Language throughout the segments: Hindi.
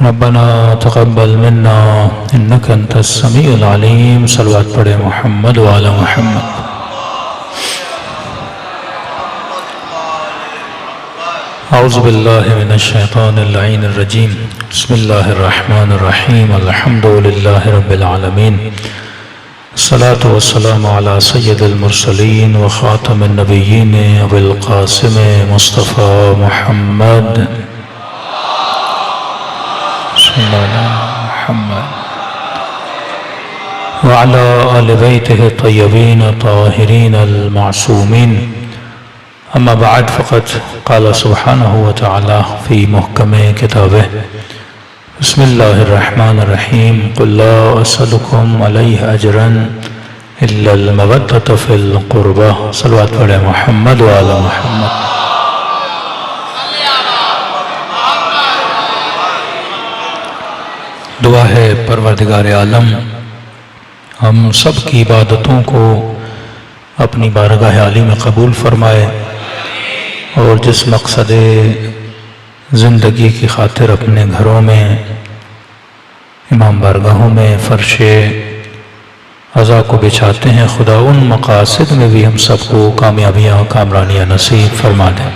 रब्बना तक़ब्बल मिन्ना इन्नका अंतस समीउल अलीम। सल्लल्लाहु पढ़े मुहम्मद व आला मुहम्मद। औज़ु बिल्लाहि मिनश शैतानिर लईनिर रजीम। बिस्मिल्लाहिर रहमानिर रहीम। अल्हम्दुलिल्लाहि रब्बिल आलमीन। अस्सलातु वस्सलामु अला सय्यिदिल मुरसलीन व खातमिन नबिय्यीन अबिल क़ासिम मुस्तफ़ा मुहम्मद व अला आलि बैतिहि तय्यबीन ताहिरीन अल मासूमीन। अम्मा बाद फ़क़द क़ाल सुब्हानहु व तआला फ़ी मुहकम किताबिह बिस्मिल्लाहिर्रहमानिर्रहीम। क़ुल ला असअलुकुम अलैहि अजरन इल्लल मवद्दत फ़िल क़ुरबा। सल्लल्लाहु अलैहि मुहम्मद व आला मुहम्मद। दुआ है परवरदिगार आलम हम सब की इबादतों को अपनी बारगाह आली में कबूल फरमाए और जिस मकसद ज़िंदगी की खातिर अपने घरों में, इमाम बारगाहों में फ़र्श अज़ा को बिछाते हैं, खुदा उन मकासद में भी हम सबको कामयाबियाँ कामरानियाँ नसीब फरमा दें।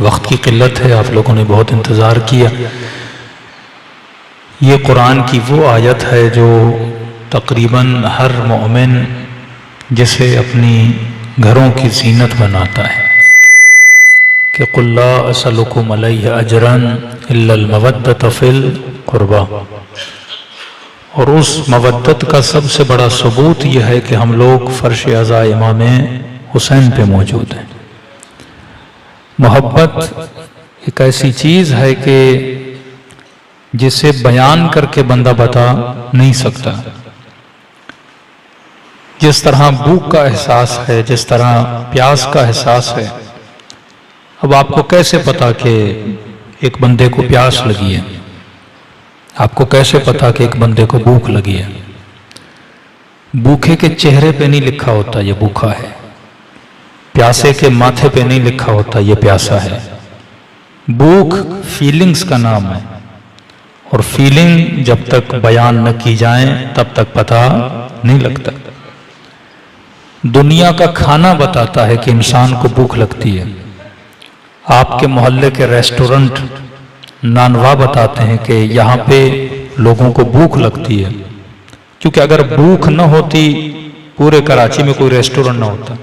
वक्त की क़िल्लत है, आप लोगों ने बहुत इंतज़ार किया। ये कुरान की वो आयत है जो तकरीबन हर मोमिन जिसे अपनी घरों की ज़ीनत बनाता है कि क़ुल ला असअलुकुम अलैहि अजरन इल्लल मवद्दत फ़िल क़ुरबा। और उस मवद्दत का सबसे बड़ा सबूत यह है कि हम लोग फ़र्श अज़ा इमाम हुसैन पे मौजूद हैं। मोहब्बत एक ऐसी चीज़ है कि जिसे बयान करके बंदा बता नहीं सकता। जिस तरह भूख का एहसास है, जिस तरह प्यास का एहसास है, अब आपको कैसे पता कि एक बंदे को प्यास लगी है? आपको कैसे पता कि एक बंदे को भूख लगी है? भूखे के चेहरे पे नहीं लिखा होता ये भूखा है, प्यासे के माथे पे नहीं लिखा होता ये प्यासा है। भूख फीलिंग्स का नाम है और फीलिंग जब तक बयान न की जाए तब तक पता नहीं लगता। दुनिया का खाना बताता है कि इंसान को भूख लगती है। आपके मोहल्ले के रेस्टोरेंट नानवा बताते हैं कि यहाँ पे लोगों को भूख लगती है, क्योंकि अगर भूख न होती पूरे कराची में कोई रेस्टोरेंट न होता।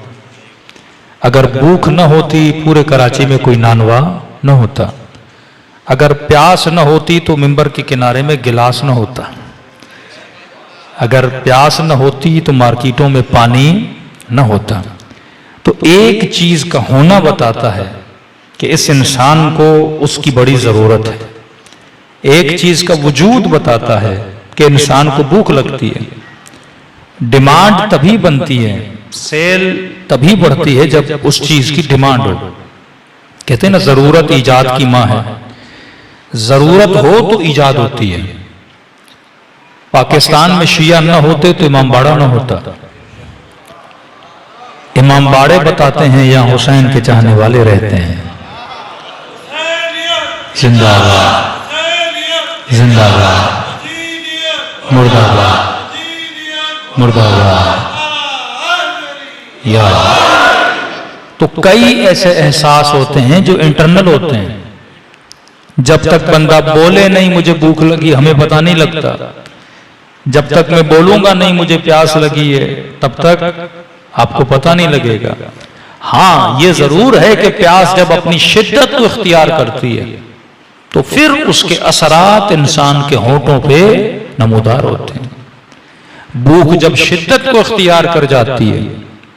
अगर भूख न होती पूरे कराची में कोई नानवा न होता। अगर प्यास न होती तो मिंबर के किनारे में गिलास न होता। अगर प्यास न होती तो मार्केटों में पानी न होता। तो एक चीज का होना बताता है कि इस इंसान को उसकी बड़ी जरूरत है। एक चीज का वजूद बताता है कि इंसान को भूख लगती है। डिमांड तभी बनती है, सेल तभी बढ़ती है जब उस चीज की डिमांड हो। कहते हैं ना, जरूरत ईजाद की माँ है। जरूरत हो तो ईजाद होती है। पाकिस्तान में शिया न होते तो इमाम बाड़ा न होता। इमाम बाड़े बताते हैं यहाँ हुसैन के चाहने वाले रहते हैं। जिंदाबाद जिंदाबाद मुर्दाबाद मुर्दाबाद। यार तो कई ऐसे एहसास होते हैं जो इंटरनल होते हैं। जब तक बंदा बोले नहीं मुझे भूख लगी, हमें पता नहीं लगता। जब तक मैं बोलूंगा नहीं मुझे प्यास लगी है, तब तक आपको पता नहीं लगेगा। हाँ, ये जरूर है कि प्यास जब अपनी शिद्दत को इख्तियार करती है तो फिर उसके असरात इंसान के होठों पे नमूदार होते हैं। भूख जब शिद्दत को इख्तियार कर जाती है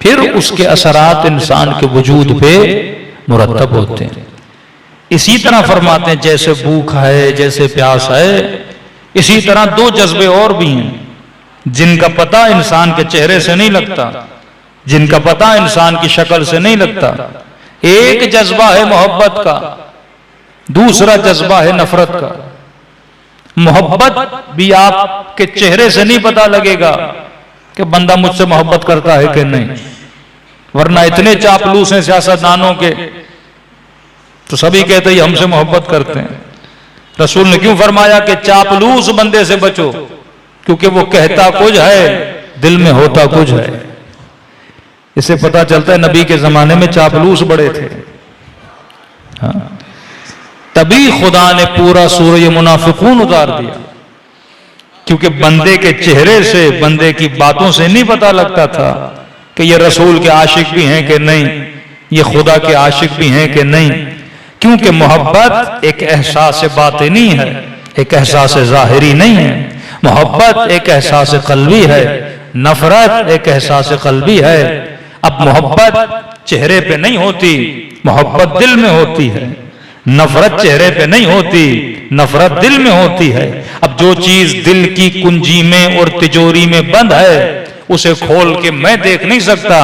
फिर उसके असरात इंसान के वजूद पे मुरतब होते हैं। इसी तरह फरमाते हैं जैसे भूख है, जैसे प्यास है, इसी तरह दो जज्बे और भी हैं जिनका पता इंसान के चेहरे से नहीं लगता, जिनका पता इंसान की शक्ल से नहीं लगता। एक जज्बा है मोहब्बत का, दूसरा जज्बा है नफरत का। मोहब्बत भी आपके चेहरे से नहीं पता लगेगा कि बंदा मुझसे मोहब्बत करता है कि नहीं, वरना इतने चापलूस हैं सियासतदानों के तो सभी कहते हैं हमसे मोहब्बत करते हैं। रसूल ने क्यों फरमाया कि चापलूस बंदे से बचो? क्योंकि वो कहता कुछ है, दिल में होता कुछ है। इससे पता चलता है नबी के जमाने में चापलूस बड़े थे। हाँ। तभी खुदा ने पूरा सूरह मुनाफिकून उतार दिया, क्योंकि बंदे के चेहरे से, बंदे की बातों से नहीं पता लगता था कि ये रसूल के आशिक भी हैं कि नहीं, ये खुदा के आशिक भी हैं कि नहीं। क्योंकि मोहब्बत एक एहसास बातिनी है, एक एहसास ज़ाहिरी नहीं है। मोहब्बत एक एहसास क़ल्बी है, नफरत एक एहसास क़ल्बी है। अब मोहब्बत चेहरे पे नहीं होती, मोहब्बत दिल में होती है। नफरत चेहरे पे नहीं होती, नफरत दिल में होती है। अब जो चीज दिल की कुंजी में और तिजोरी में बंद है, उसे खोल के मैं देख नहीं सकता।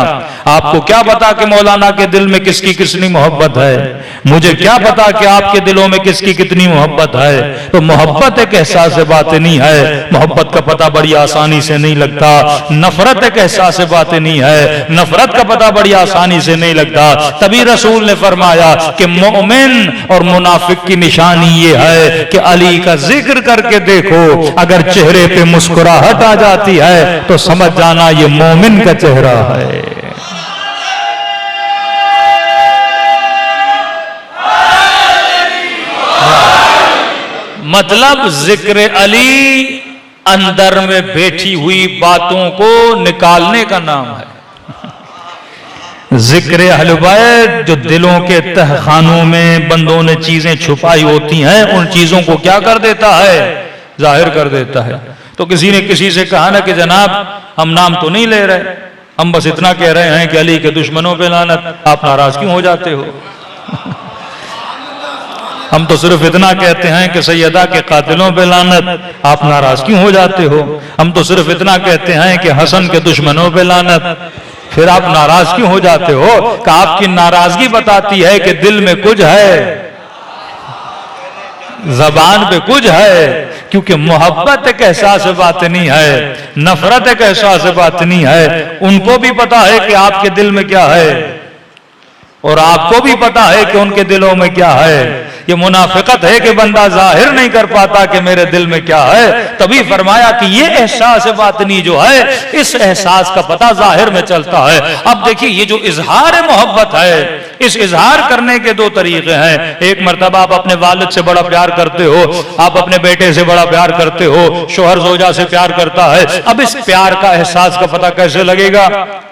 आपको क्या पता कि मौलाना के दिल में किसकी कितनी मोहब्बत है? मुझे क्या पता कि आपके दिलों में किसकी कितनी मोहब्बत है? तो मोहब्बत एक एहसास बातिनी है। मोहब्बत का पता बड़ी आसानी से नहीं लगता। नफरत एक एहसास बातिनी है, नफरत का पता बड़ी आसानी से नहीं लगता। तभी रसूल ने फरमाया कि मोमिन और मुनाफिक की निशानी ये है कि अली का जिक्र करके देखो, अगर चेहरे पे मुस्कुराहट आ जाती है तो समझ जाना ये मोमिन का चेहरा है। मतलब जिक्र अली अंदर में बैठी हुई बातों को निकालने का नाम है। जिक्र अहले बैत जो दिलों के तहखानों में बंदों ने चीजें छुपाई होती हैं, उन चीजों को क्या कर देता है? जाहिर कर देता है। तो किसी ने किसी से कहा ना कि जनाब हम नाम तो नहीं ले रहे, हम बस इतना कह रहे हैं कि अली के दुश्मनों पे लानत, आप नाराज क्यों हो जाते हो? हम तो सिर्फ इतना कहते हैं कि सैयदा के कातिलों पे लानत, आप नाराज क्यों हो जाते हो? हम तो सिर्फ इतना कहते हैं कि हसन के दुश्मनों पे लानत, फिर आप नाराज क्यों हो जाते हो? कि आपकी नाराजगी बताती है कि दिल में कुछ है, जबान पे कुछ है। क्योंकि मोहब्बत एक एहसास बातिनी है, नफरत एक एहसास बातिनी है। उनको भी पता है कि आपके दिल में क्या है, और आपको भी पता है कि उनके दिलों में क्या है। ये मुनाफिकत है कि बंदा जाहिर नहीं कर पाता कि मेरे दिल में क्या है। तभी फरमाया कि ये एहसास बातिनी जो है, इस एहसास का पता जाहिर में चलता है। अब देखिए, ये जो इजहार मोहब्बत है, इस इजहार करने के दो तरीके हैं। एक मर्तबा आप अपने वालिद से बड़ा प्यार करते हो, आप अपने बेटे से बड़ा प्यार करते हो, शोहर जोजा से प्यार करता है। अब इस प्यार का एहसास का पता कैसे लगेगा?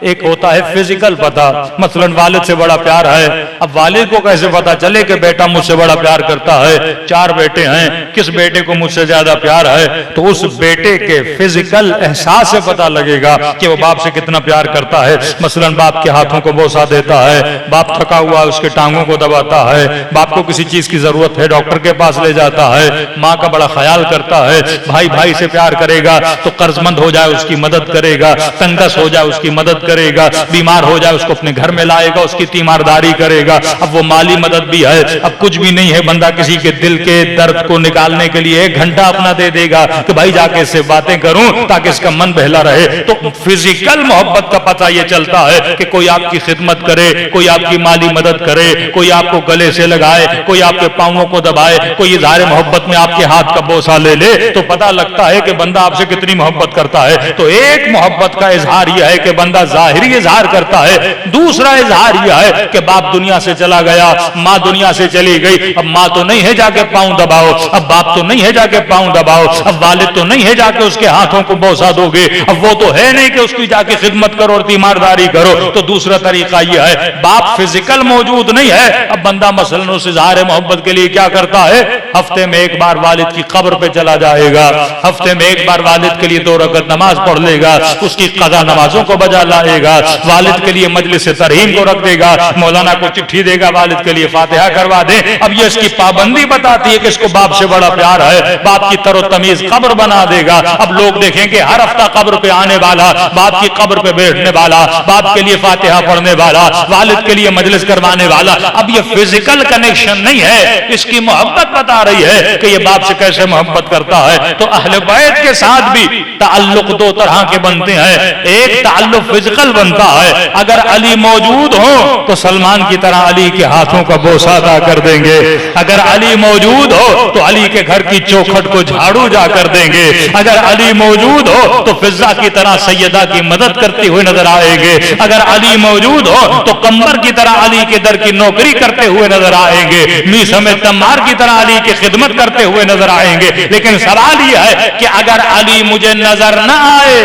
एक होता है फिजिकल पता, मसलन वालिद से बड़ा प्यार है। अब वालिद को कैसे पता चले कि बेटा मुझसे बड़ा प्यार करता है? 4 बेटे हैं, किस बेटे को मुझसे ज्यादा प्यार है? तो उस बेटे के फिजिकल एहसास से पता लगेगा कि वो बाप से कितना प्यार करता है। मसलन बाप के हाथों को बोसा देता है, बाप थका हुआ उसके टांगों को दबाता है, बाप को किसी चीज की जरूरत है डॉक्टर के पास ले जाता है, माँ का बड़ा ख्याल करता है। भाई भाई से प्यार करेगा तो कर्जमंद हो जाए उसकी मदद करेगा, तंगस हो जाए उसकी मदद करेगा, बीमार हो जाए उसको अपने घर में लाएगा, उसकी तीमारदारी करेगा। अब वो माली मदद भी है। अब कुछ भी नहीं है, बंदा किसी के दिल के दर्द को निकालने के लिए 1 घंटा अपना दे देगा कि भाई जाके इससे बातें करूं ताकि इसका मन बहला रहे। तो फिजिकल मोहब्बत का पता यह चलता है कि कोई आपकी खिदमत करे, कोई आपकी माली मदद करे, कोई आपको गले से लगाए, कोई आपके पांवों को दबाए, कोई इजहार मोहब्बत में आपके हाथ का बोसा ले ले, तो पता लगता है कि बंदा आपसे कितनी मोहब्बत करता है। तो एक मोहब्बत का इजहार यह है कि बंदा जाहिरी इजहार करता है। दूसरा इजहार यह है कि बाप दुनिया से चला गया, माँ दुनिया से चली गई, अब माँ तो नहीं है जाके पांव दबाओ, अब बाप तो नहीं है जाके पांव दबाओ, अब वालिद तो नहीं है जाके उसके हाथों को बोसा दोगे, अब वो तो है नहीं कि उसकी जाके खिदमत करो और तीमारदारी करो। तो दूसरा तरीका यह है, बाप फिजिकल मौजूद नहीं है, अब बंदा मसलन उस इजहार मोहब्बत के लिए क्या करता है? हफ्ते में 1 बार वालिद की कब्र पे चला जाएगा, हफ्ते में 1 बार वालिद के लिए 2 रकअत नमाज पढ़ लेगा, उसकी कज़ा नमाजों को बजा लाएगा, वालिद के लिए मजलिस तरहीम को रख देगा, मौलाना को चिट्ठी देगा वालिद के लिए फातिहा करवा दे। अब ये इसकी पाबंदी बताती है कि इसको बाप से बड़ा प्यार है, बाप की तरोतमीज कब्र बना देगा। अब लोग देखेंगे हर हफ्ता कब्र पे आने वाला, बाप की कब्र पे बैठने वाला, बाप के लिए फातिहा पढ़ने वाला, वालिद के लिए मजलिस करवाने वाला। अब ये फिजिकल कनेक्शन नहीं है, इसकी मोहब्बत बता रही है कि ये बाप से कैसे मोहब्बत करता है। तो अहले बैत के साथ भी ताल्लुक 2 तरह के बनते हैं। एक ताल्लुक फिजिकल बनता है, अगर अली मौजूद हो तो सलमान की तरह अली के हाथों का बोसा अदा कर देंगे, अगर अली मौजूद हो तो अली के घर की चौखट को झाड़ू जाकर देंगे, अगर अली मौजूद हो तो फिजा की तरह सैयदा की मदद करते हुए नजर आएंगे, अगर अली मौजूद हो तो कंबर की तरह अली के दर की नौकरी करते हुए नजर आएंगे, मीस में तमार की तरह अली की खिदमत करते हुए नजर आएंगे। लेकिन सवाल यह है कि अगर अली मुझे नजर न आए,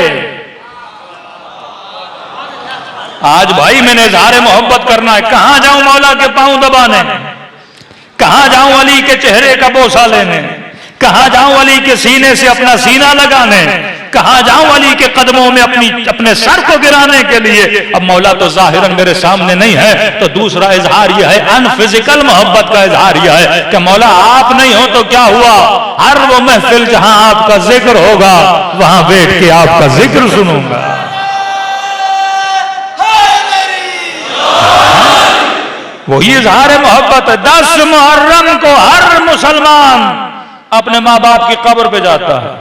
आज भाई मैंने इज़हार मोहब्बत करना है, कहां जाऊं मौला के पांव दबाने, कहां जाऊं अली के चेहरे का बोसा लेने, कहां जाऊं अली के सीने से अपना सीना लगाने, कहां जाऊं अली के कदमों में अपने सर को गिराने के लिए। अब मौला तो जाहिरन मेरे सामने नहीं है, तो दूसरा इजहार यह है, अनफिजिकल मोहब्बत का इजहार यह है कि मौला आप नहीं हो तो क्या हुआ, हर वो महफिल जहां आपका जिक्र होगा वहां बैठ के आपका जिक्र सुनूंगा। वही इजहार मोहब्बत है। 10 मुहर्रम को हर मुसलमान अपने माँ बाप की कब्र पे जाता है,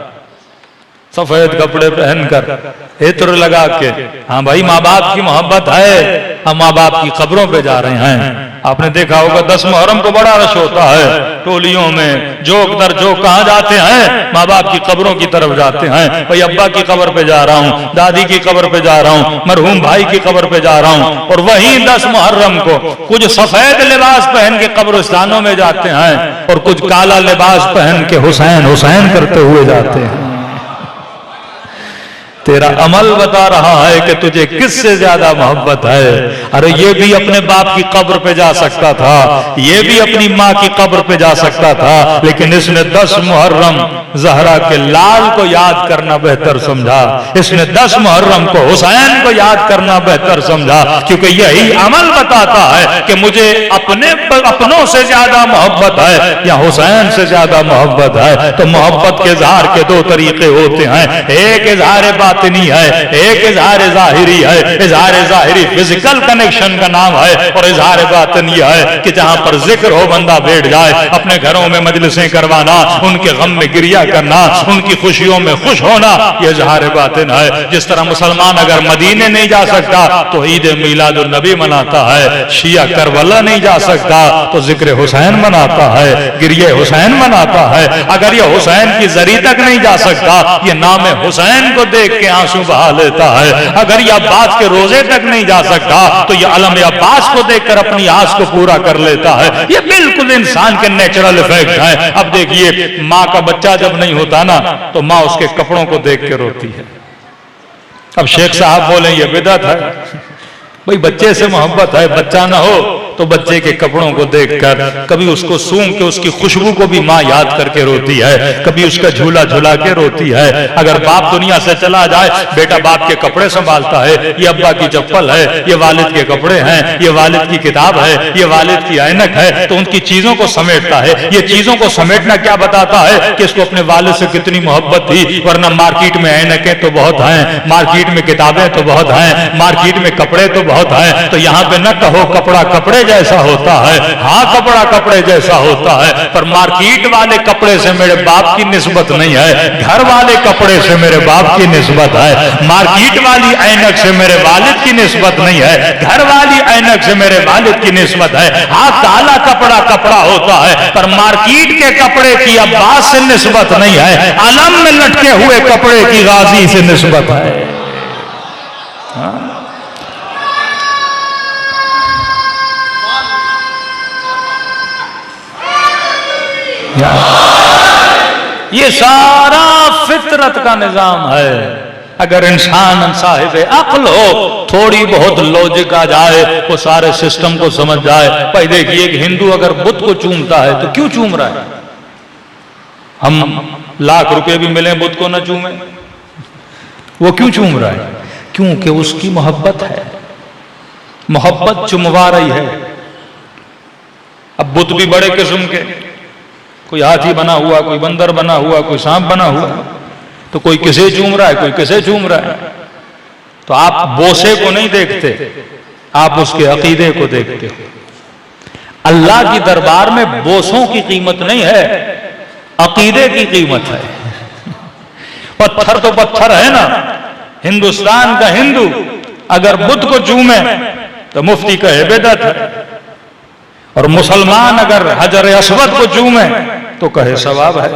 सफेद कपड़े पहनकर, इत्र लगा के। हाँ भाई, माँ बाप की मोहब्बत है, हम माँ बाप की कब्रों पे जा रहे हैं। आपने देखा होगा 10 मुहर्रम को बड़ा रश होता है, टोलियों में जोक दर जोक कहां जाते हैं, माँ बाप की कब्रों की तरफ जाते हैं। भाई अब्बा की कब्र पे जा रहा हूँ, दादी की कब्र पे जा रहा हूँ, मरहूम भाई की कब्र पे जा रहा हूँ। और वहीं 10 मुहर्रम को कुछ सफेद लिबास पहन के कब्रिस्तानों में जाते हैं और कुछ काला लिबास पहन के हुसैन हुसैन करते हुए जाते हैं। तेरा अमल बता रहा है कि तुझे किससे ज्यादा मोहब्बत है। अरे ये भी अपने बाप की कब्र पे जा सकता था, ये भी अपनी माँ की कब्र पे जा सकता था, लेकिन इसने 10 मुहर्रम जहरा के लाल को याद करना बेहतर समझा, इसने 10 मुहर्रम को हुसैन को याद करना बेहतर समझा, क्योंकि यही अमल बताता है कि मुझे अपनों से ज्यादा मोहब्बत है या हुसैन से ज्यादा मोहब्बत है। तो मोहब्बत के इजहार के 2 तरीके होते हैं, एक इजहार बातिनी है, एक इजहार जाहिरी है। इजहार जाहिरी फिजिकल कनेक्शन का नाम है और इजहार बातिनी है कि जहां पर जिक्र हो बंदा बैठ जाए, अपने घरों में मजलिसें करवाना, उनके गम में गिरिया करना, उनकी खुशियों में खुश होना, यह इजहार बातिन है। जिस तरह मुसलमान अगर मदीने नहीं जा सकता तो ईद मिलादुन नबी मनाता है, शिया करबला नहीं जा सकता तो जिक्र हुसैन मनाता है, गिरिये हुसैन मनाता है। अगर यह हुसैन की जरी तक नहीं जा सकता, यह नाम हुसैन को देख के आंसू बहा लेता है। अगर यह अब्बास के रोजे तक नहीं जा सकता तो यह अलम अब्बास को देखकर अपनी आस को पूरा कर लेता है। यह बिल्कुल इंसान के नेचुरल इफेक्ट है। अब देखिए, माँ का बच्चा जब नहीं होता ना तो माँ उसके कपड़ों को देख के रोती है। अब शेख साहब बोले ये बिदअत है। भाई बच्चे से मोहब्बत है, बच्चा ना हो तो बच्चे के कपड़ों को देखकर, कभी उसको सूंघ के उसकी खुशबू को भी माँ याद करके रोती है, कभी उसका झूला झूला के रोती है। अगर बाप दुनिया से चला जाए, बेटा बाप के कपड़े संभालता है, ये अब्बा की चप्पल है, ये वालिद के कपड़े हैं, ये वालिद की किताब है, ये वालिद की ऐनक है, तो उनकी चीजों को समेटता है। ये चीजों को समेटना क्या बताता है कि इसको अपने वालिद से कितनी मोहब्बत थी। वरना मार्केट में ऐनकें तो बहुत हैं, मार्केट में किताबें तो बहुत हैं, मार्केट में कपड़े तो बहुत हैं, तो यहाँ पे न कहो कपड़ा कपड़े जैसा होता है, हाँ कपड़ा कपड़े जैसा होता है, पर मार्केट वाले कपड़े से मेरे बाप की निस्बत नहीं है, घर वाले कपड़े से मेरे बाप की निस्बत है। मार्केट वाली ऐनक से मेरे वालिद की निस्बत नहीं है, घर वाली ऐनक से मेरे वालिद की निस्बत है। हाँ काला कपड़ा कपड़ा होता है, पर मार्केट के कपड़े की अब्बास से निस्बत नहीं है, अलम में लटके हुए कपड़े की गाजी से निस्बत है। हाँ? ये सारा फितरत का निजाम है। अगर इंसान साहिब अक्ल हो, थोड़ी बहुत लॉजिक आ जाए, वो सारे सिस्टम को समझ जाए। भाई देखिए, एक हिंदू अगर बुद्ध को चूमता है तो क्यों चूम रहा है? हम लाख रुपए भी मिले बुद्ध को न चूमे, वो क्यों चूम रहा है? क्योंकि उसकी मोहब्बत है, मोहब्बत चुमवा रही है। अब बुद्ध भी बड़े किस्म के, कोई हाथी बना हुआ, कोई बंदर बना हुआ, कोई सांप बना हुआ, तो कोई किसे चूम रहा है, कोई किसे चूम रहा है। तो आप बोसे को नहीं देखते, आप उसके अकीदे को देखते हो। अल्लाह की दरबार में बोसों की कीमत नहीं है, अकीदे की कीमत है। पत्थर तो पत्थर है ना। हिंदुस्तान का हिंदू अगर बुद्ध को चूमे तो मुफ्ती कहे बिदअत है, और मुसलमान अगर हजर अस्वद को चूमे तो कहे सवाब है।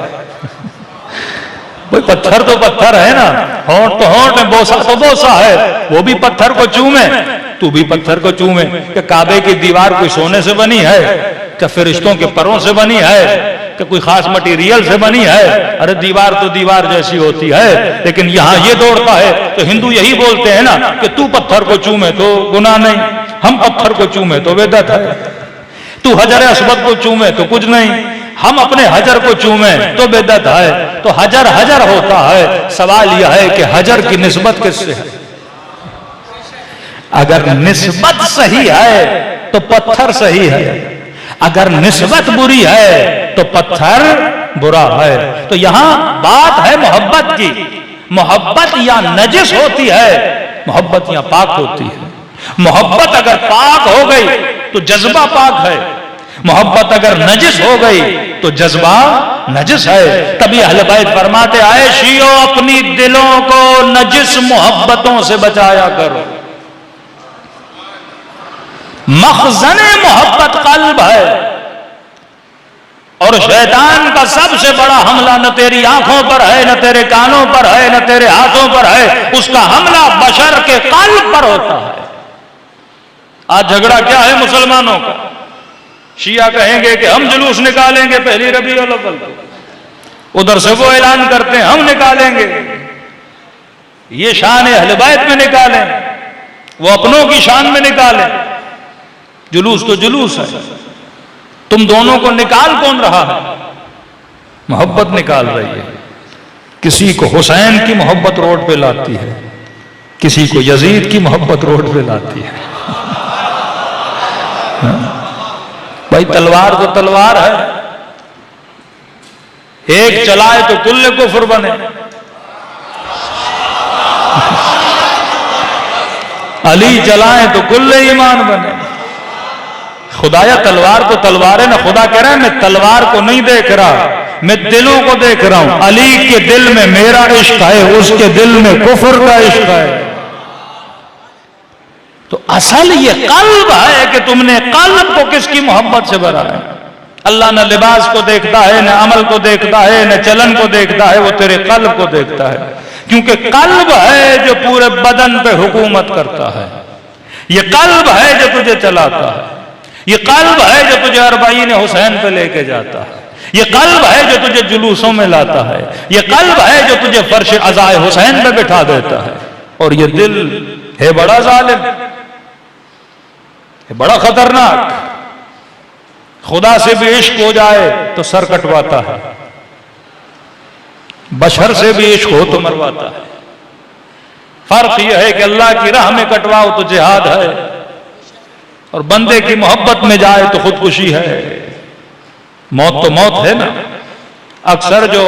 कोई पत्थर तो पत्थर है ना, होंठ तो होंठ है, बोसा तो बोसा है, वो भी पत्थर को चूमे, तू भी पत्थर को चूमे। कि काबे की दीवार कोई सोने से बनी है, क्या फरिश्तों के परों से बनी है, कि कोई खास मटेरियल से बनी है? अरे दीवार तो दीवार जैसी होती है। लेकिन यहाँ ये दौड़ता है तो हिंदू यही बोलते हैं ना कि तू पत्थर को चूमे तो गुनाह नहीं, हम पत्थर को चूमे तो बेदत है, तू हजर अस्वद को चूमे तो कुछ नहीं, हम अपने हजर को चूमे तो बेदत है। तो हजर हजर होता है। सवाल यह है कि हजर की निस्बत किससे है? अगर निस्बत सही है तो पत्थर सही है, अगर निस्बत बुरी है तो पत्थर बुरा है। तो यहां बात है मोहब्बत की। मोहब्बत या नजिस होती है, मोहब्बत या पाक होती है। मोहब्बत अगर पाक हो गई तो जज्बा पाक है, मोहब्बत अगर नजिस हो गई तो जज्बा नजिस है। तभी अहले बैत फरमाते आए, शियो अपनी दिलों को नजिस मोहब्बतों से बचाया करो। मखज़ने मोहब्बत कल्ब है, और शैतान का सबसे बड़ा हमला न तेरी आंखों पर है, न तेरे कानों पर है, न तेरे हाथों पर है, उसका हमला बशर के कल्ब पर होता है। आज झगड़ा क्या है मुसलमानों का? शिया कहेंगे कि हम जुलूस निकालेंगे पहली रबीउल अव्वल को, उधर से वो ऐलान करते हैं हम निकालेंगे। ये शान अहले बैत में निकालें, वो अपनों की शान में निकालें। जुलूस तो जुलूस है, तुम दोनों को निकाल कौन रहा है? मोहब्बत निकाल रही है। किसी को हुसैन की मोहब्बत रोड पे लाती है, किसी को यजीद की मोहब्बत रोड पे लाती है। भाई तलवार तो तलवार है, एक चलाए तो कुल्ले कुफ्र बने। अली चलाए तो कुल्ले ईमान बने। खुदाया तलवार तो तलवार है ना। खुदा कह रहा है मैं तलवार को नहीं देख रहा, मैं दिलों को देख रहा हूं। अली के दिल में मेरा इश्क है, उसके दिल में कुफ्र का इश्क है। तो असल ये कल्ब है कि तुमने कल्ब को किसकी मोहब्बत से भरा है। अल्लाह न लिबास को देखता है, न अमल को देखता है, न चलन को देखता है, वो तेरे कल्ब को देखता है। क्योंकि कल्ब है जो पूरे बदन पे हुकूमत करता है, ये कल्ब है जो तुझे चलाता है, ये कल्ब है जो तुझे अरबाईन हुसैन पे लेके जाता है, ये कल्ब है जो तुझे जुलूसों में लाता है, ये कल्ब है जो तुझे फर्श अज़ाए हुसैन पे बिठा देता है। और ये दिल है बड़ा जालिम, है बड़ा खतरनाक। खुदा से भी इश्क हो जाए तो सर कटवाता है, बशर से भी इश्क हो तो मरवाता है। फर्क यह है कि अल्लाह की राह में कटवाओ तो जिहाद है, और बंदे की मोहब्बत में जाए तो खुदकुशी है। मौत तो मौत है ना। अक्सर जो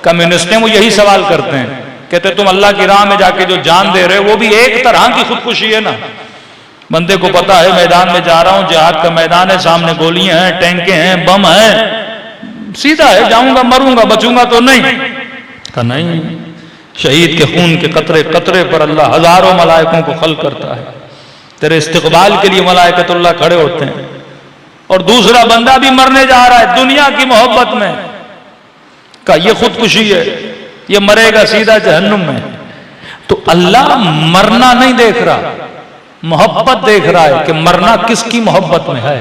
कम्युनिस्ट हैं वो यही सवाल करते हैं, कहते तुम अल्लाह की राह में जाके जो जान दे रहे हो वो भी एक तरह की खुदकुशी है ना। बंदे को पता है मैदान में जा रहा हूं, जिहाद का मैदान है, सामने गोलियां हैं, टैंके हैं, बम हैं, सीधा है जाऊंगा मरूंगा बचूंगा तो नहीं। कहा नहीं, शहीद के खून के कतरे कतरे पर अल्लाह हजारों मलाइकों को खल करता है। तेरे इस्तिकबाल के लिए मलाइकतुल्लाह खड़े होते हैं। और दूसरा बंदा भी मरने जा रहा है दुनिया की मोहब्बत में, का ये खुदकुशी है, ये मरेगा सीधा जहन्नुम में। तो अल्लाह मरना नहीं देख रहा, मोहब्बत देख रहा है कि मरना किसकी मोहब्बत में है।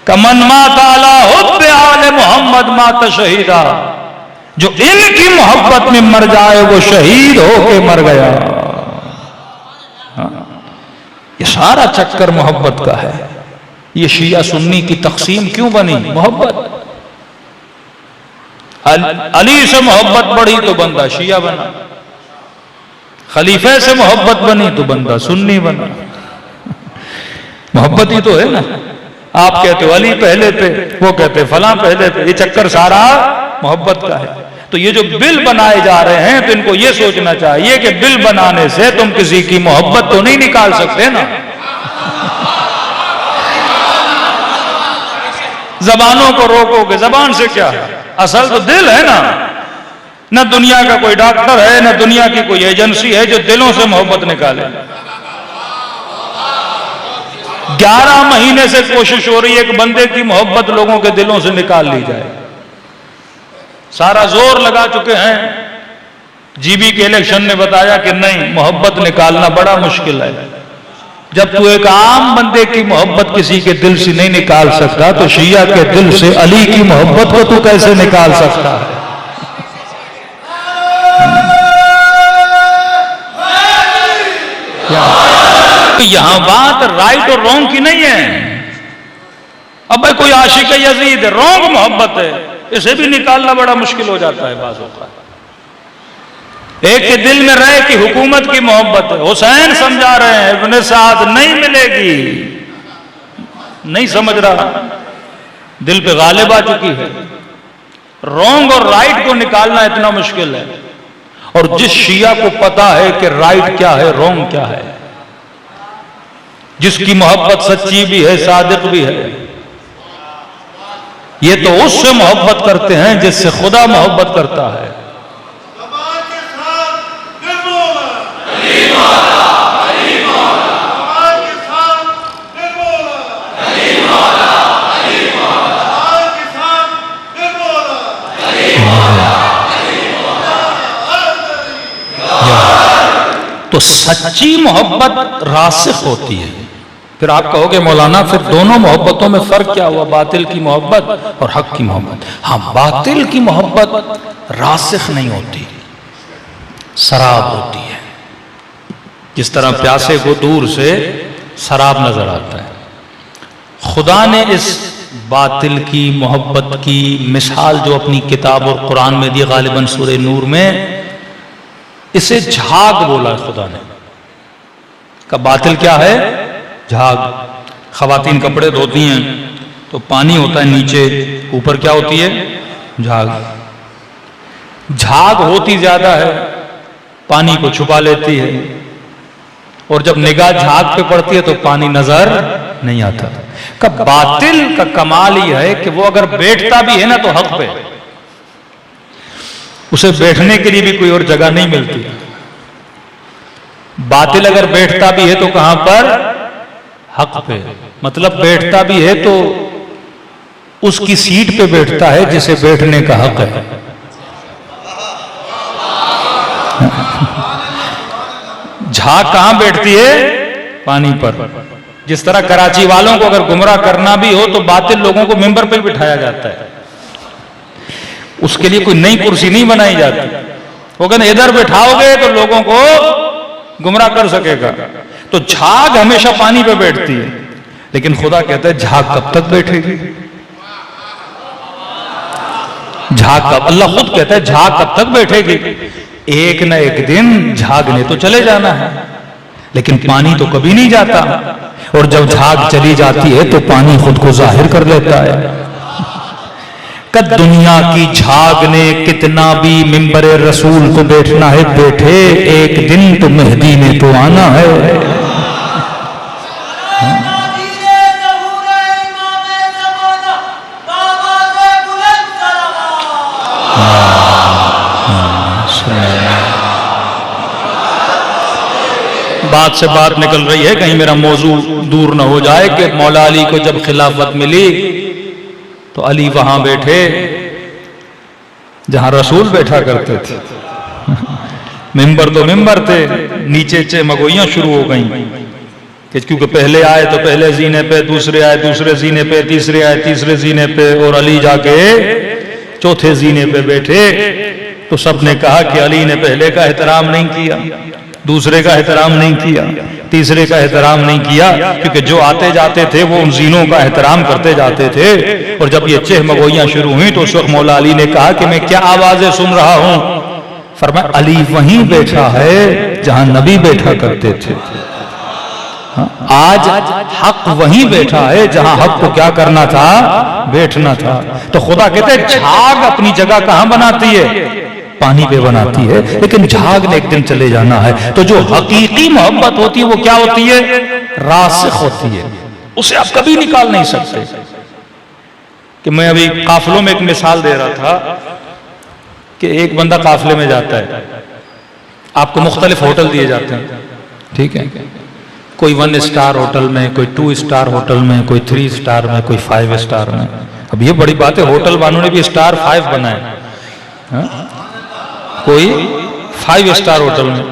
कमन माता अला हुब्बे आले मोहम्मद माता शहीदा, जो इनकी मोहब्बत में मर जाए वो शहीद होके मर गया। ये सारा चक्कर मोहब्बत का है। ये शिया सुन्नी की तकसीम क्यों बनी? मोहब्बत। अली से मोहब्बत बढ़ी तो बंदा शिया बना, खलीफे से मोहब्बत बनी तो बंदा सुन्नी बना। मोहब्बत ही तो है ना। आप कहते हो अली पहले पे, वो कहते फलां पहले पे, ये चक्कर सारा मोहब्बत का है। तो ये जो बिल बनाए जा रहे हैं तो इनको ये सोचना चाहिए कि बिल बनाने से तुम किसी की मोहब्बत तो नहीं निकाल सकते ना। जबानों को रोकोगे, जबान से क्या है? असल तो दिल है ना। न दुनिया का कोई डॉक्टर है, न दुनिया की कोई एजेंसी है जो दिलों से मोहब्बत निकाले। 11 महीने से कोशिश हो रही है कि बंदे की मोहब्बत लोगों के दिलों से निकाल ली जाए। सारा जोर लगा चुके हैं। जीबी के इलेक्शन ने बताया कि नहीं, मोहब्बत निकालना बड़ा मुश्किल है। जब तू एक आम बंदे की मोहब्बत किसी के दिल से नहीं निकाल सकता, तो शिया के दिल से अली की मोहब्बत को तू कैसे निकाल सकता है? तो यहां बात राइट और रॉन्ग की नहीं है। अब भाई कोई आशिक यजीद है, रॉन्ग मोहब्बत है, इसे भी निकालना बड़ा मुश्किल हो जाता है बाज़ औक़ात। एक के दिल में रहे कि हुकूमत की मोहब्बत है, हुसैन समझा रहे हैं इब्ने साद नहीं मिलेगी, नहीं समझ रहा, दिल पे गालिब आ चुकी है। रॉन्ग और राइट को निकालना इतना मुश्किल है। और जिस शिया को पता है कि राइट क्या है, रॉन्ग क्या है, जिसकी मोहब्बत सच्ची भी है, सादिक भी है, ये तो उससे मोहब्बत करते हैं जिससे खुदा मोहब्बत करता है। तो सच्ची मोहब्बत रासिख होती है। फिर आप कहोगे मौलाना फिर दोनों मोहब्बतों में फर्क क्या हुआ, बातिल की मोहब्बत और हक की मोहब्बत? हाँ, बातिल की मोहब्बत रासिख नहीं होती, शराब होती है। जिस तरह प्यासे को दूर से शराब नजर आता है। खुदा ने इस बातिल की मोहब्बत की मिसाल जो अपनी किताब और कुरान में दी, गालिबन सूरह नूर में, इसे झाग बोला खुदा ने। का बातिल क्या है? झाग। खवातीन कपड़े धोती हैं तो पानी होता है नीचे, ऊपर क्या होती है? झाग। झाग होती ज्यादा है, पानी को छुपा लेती है, और जब निगाह झाग पे पड़ती है तो पानी नजर नहीं आता। का बातिल का कमाल यह है कि वो अगर बैठता भी है ना तो हक पे, उसे बैठने के लिए भी कोई और जगह नहीं मिलती। बातिल अगर बैठता भी है तो कहां पर? हक पे। मतलब बैठता भी है तो उसकी सीट पे बैठता है जिसे बैठने का हक है। झाग कहां बैठती है? पानी पर। जिस तरह कराची वालों को अगर गुमराह करना भी हो तो बातिल लोगों को मिंबर पर बिठाया जाता है, उसके लिए कोई नई कुर्सी नहीं बनाई जाती। वो कहते इधर बैठाओगे तो लोगों को गुमराह कर सकेगा। तो झाग हमेशा पानी पे बैठती है, लेकिन खुदा कहता है झाग कब तक बैठेगी? झाग कब? अल्लाह खुद कहता है झाग कब तक बैठेगी? एक न एक दिन झाग ने तो चले जाना है, लेकिन पानी तो कभी नहीं जाता। और जब झाग चली जाती है तो पानी खुद को जाहिर कर लेता है। कद दुनिया की झाग ने कितना भी मिंबरे रसूल को बैठना है बैठे, एक दिन तो मेहदी ने तो आना है। बात से बात निकल रही है, कहीं मेरा मौजू दूर न हो जाए कि मौला अली को जब खिलाफत मिली तो अली वहां बैठे जहां रसूल बैठा करते थे। मिंबर तो मिंबर थे, नीचे चमगोइयां शुरू हो गई कि क्योंकि पहले आए तो पहले जीने पे, दूसरे आए दूसरे जीने पे, तीसरे आए तीसरे जीने पे, और अली जाके चौथे जीने पे बैठे। तो सबने कहा कि अली ने पहले का एहतराम नहीं किया, दूसरे का एहतराम नहीं किया, तीसरे का एहतराम नहीं किया, क्योंकि जो आते जाते थे वो उन जीनों का एहतराम करते जाते थे। और जब ये चहमगोइयां शुरू हुई तो उस वक्त मौला अली ने कहा कि मैं क्या आवाजें सुन रहा हूं? फरमाया अली वहीं बैठा है जहां नबी बैठा करते थे। आज हक वहीं बैठा है जहां हक को क्या करना था? बैठना था। तो खुदा कहते हैं झाग अपनी जगह कहां बनाती है? पानी पे बनाती है, लेकिन झाग ने एक दिन चले जाना है। तो जो हकीकी मोहब्बत होती है वो क्या होती है? रासिख होती है, उसे आप कभी निकाल नहीं सकते। कि मैं अभी काफिलों में एक मिसाल दे रहा था कि एक बंदा काफिले में जाता है, आपको मुख्तलिफ होटल दिए जाते हैं, ठीक है, कोई 1 स्टार होटल में, कोई 2 स्टार होटल में, कोई 3 स्टार में, कोई 5 स्टार में। अब ये बड़ी बात है, होटल वालों ने भी स्टार 5 बनाए, कोई 5 स्टार होटल में।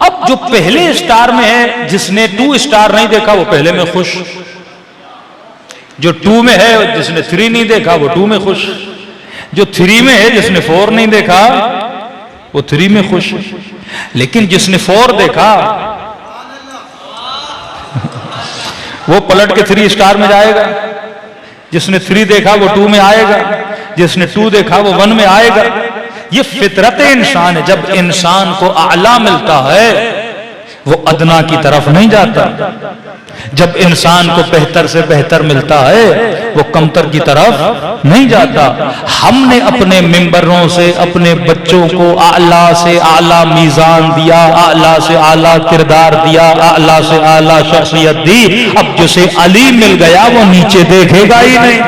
अब जो पहले स्टार में है, जिसने 2 स्टार नहीं देखा वो पहले में खुश, जो 2 में है जिसने 3 नहीं देखा वो 2 में खुश, जो 3 में है जिसने 4 नहीं देखा वो 3 में खुश। लेकिन जिसने 4 देखा वो पलट के 3 स्टार में जाएगा, जिसने 3 देखा वो 2 में आएगा, जिसने 2 देखा वो 1 में आएगा। ये फितरत इंसान है। जब इंसान को आला मिलता है वो अदना की तरफ नहीं जाता, जब इंसान को बेहतर से बेहतर मिलता है वो कमतर की तरफ नहीं जाता। हमने अपने मिंबरों से अपने बच्चों को आला से आला मीजान दिया, आला से आला किरदार दिया, आला से आला शख्सियत दी। अब जिसे अली मिल गया वो नीचे देखेगा ही नहीं।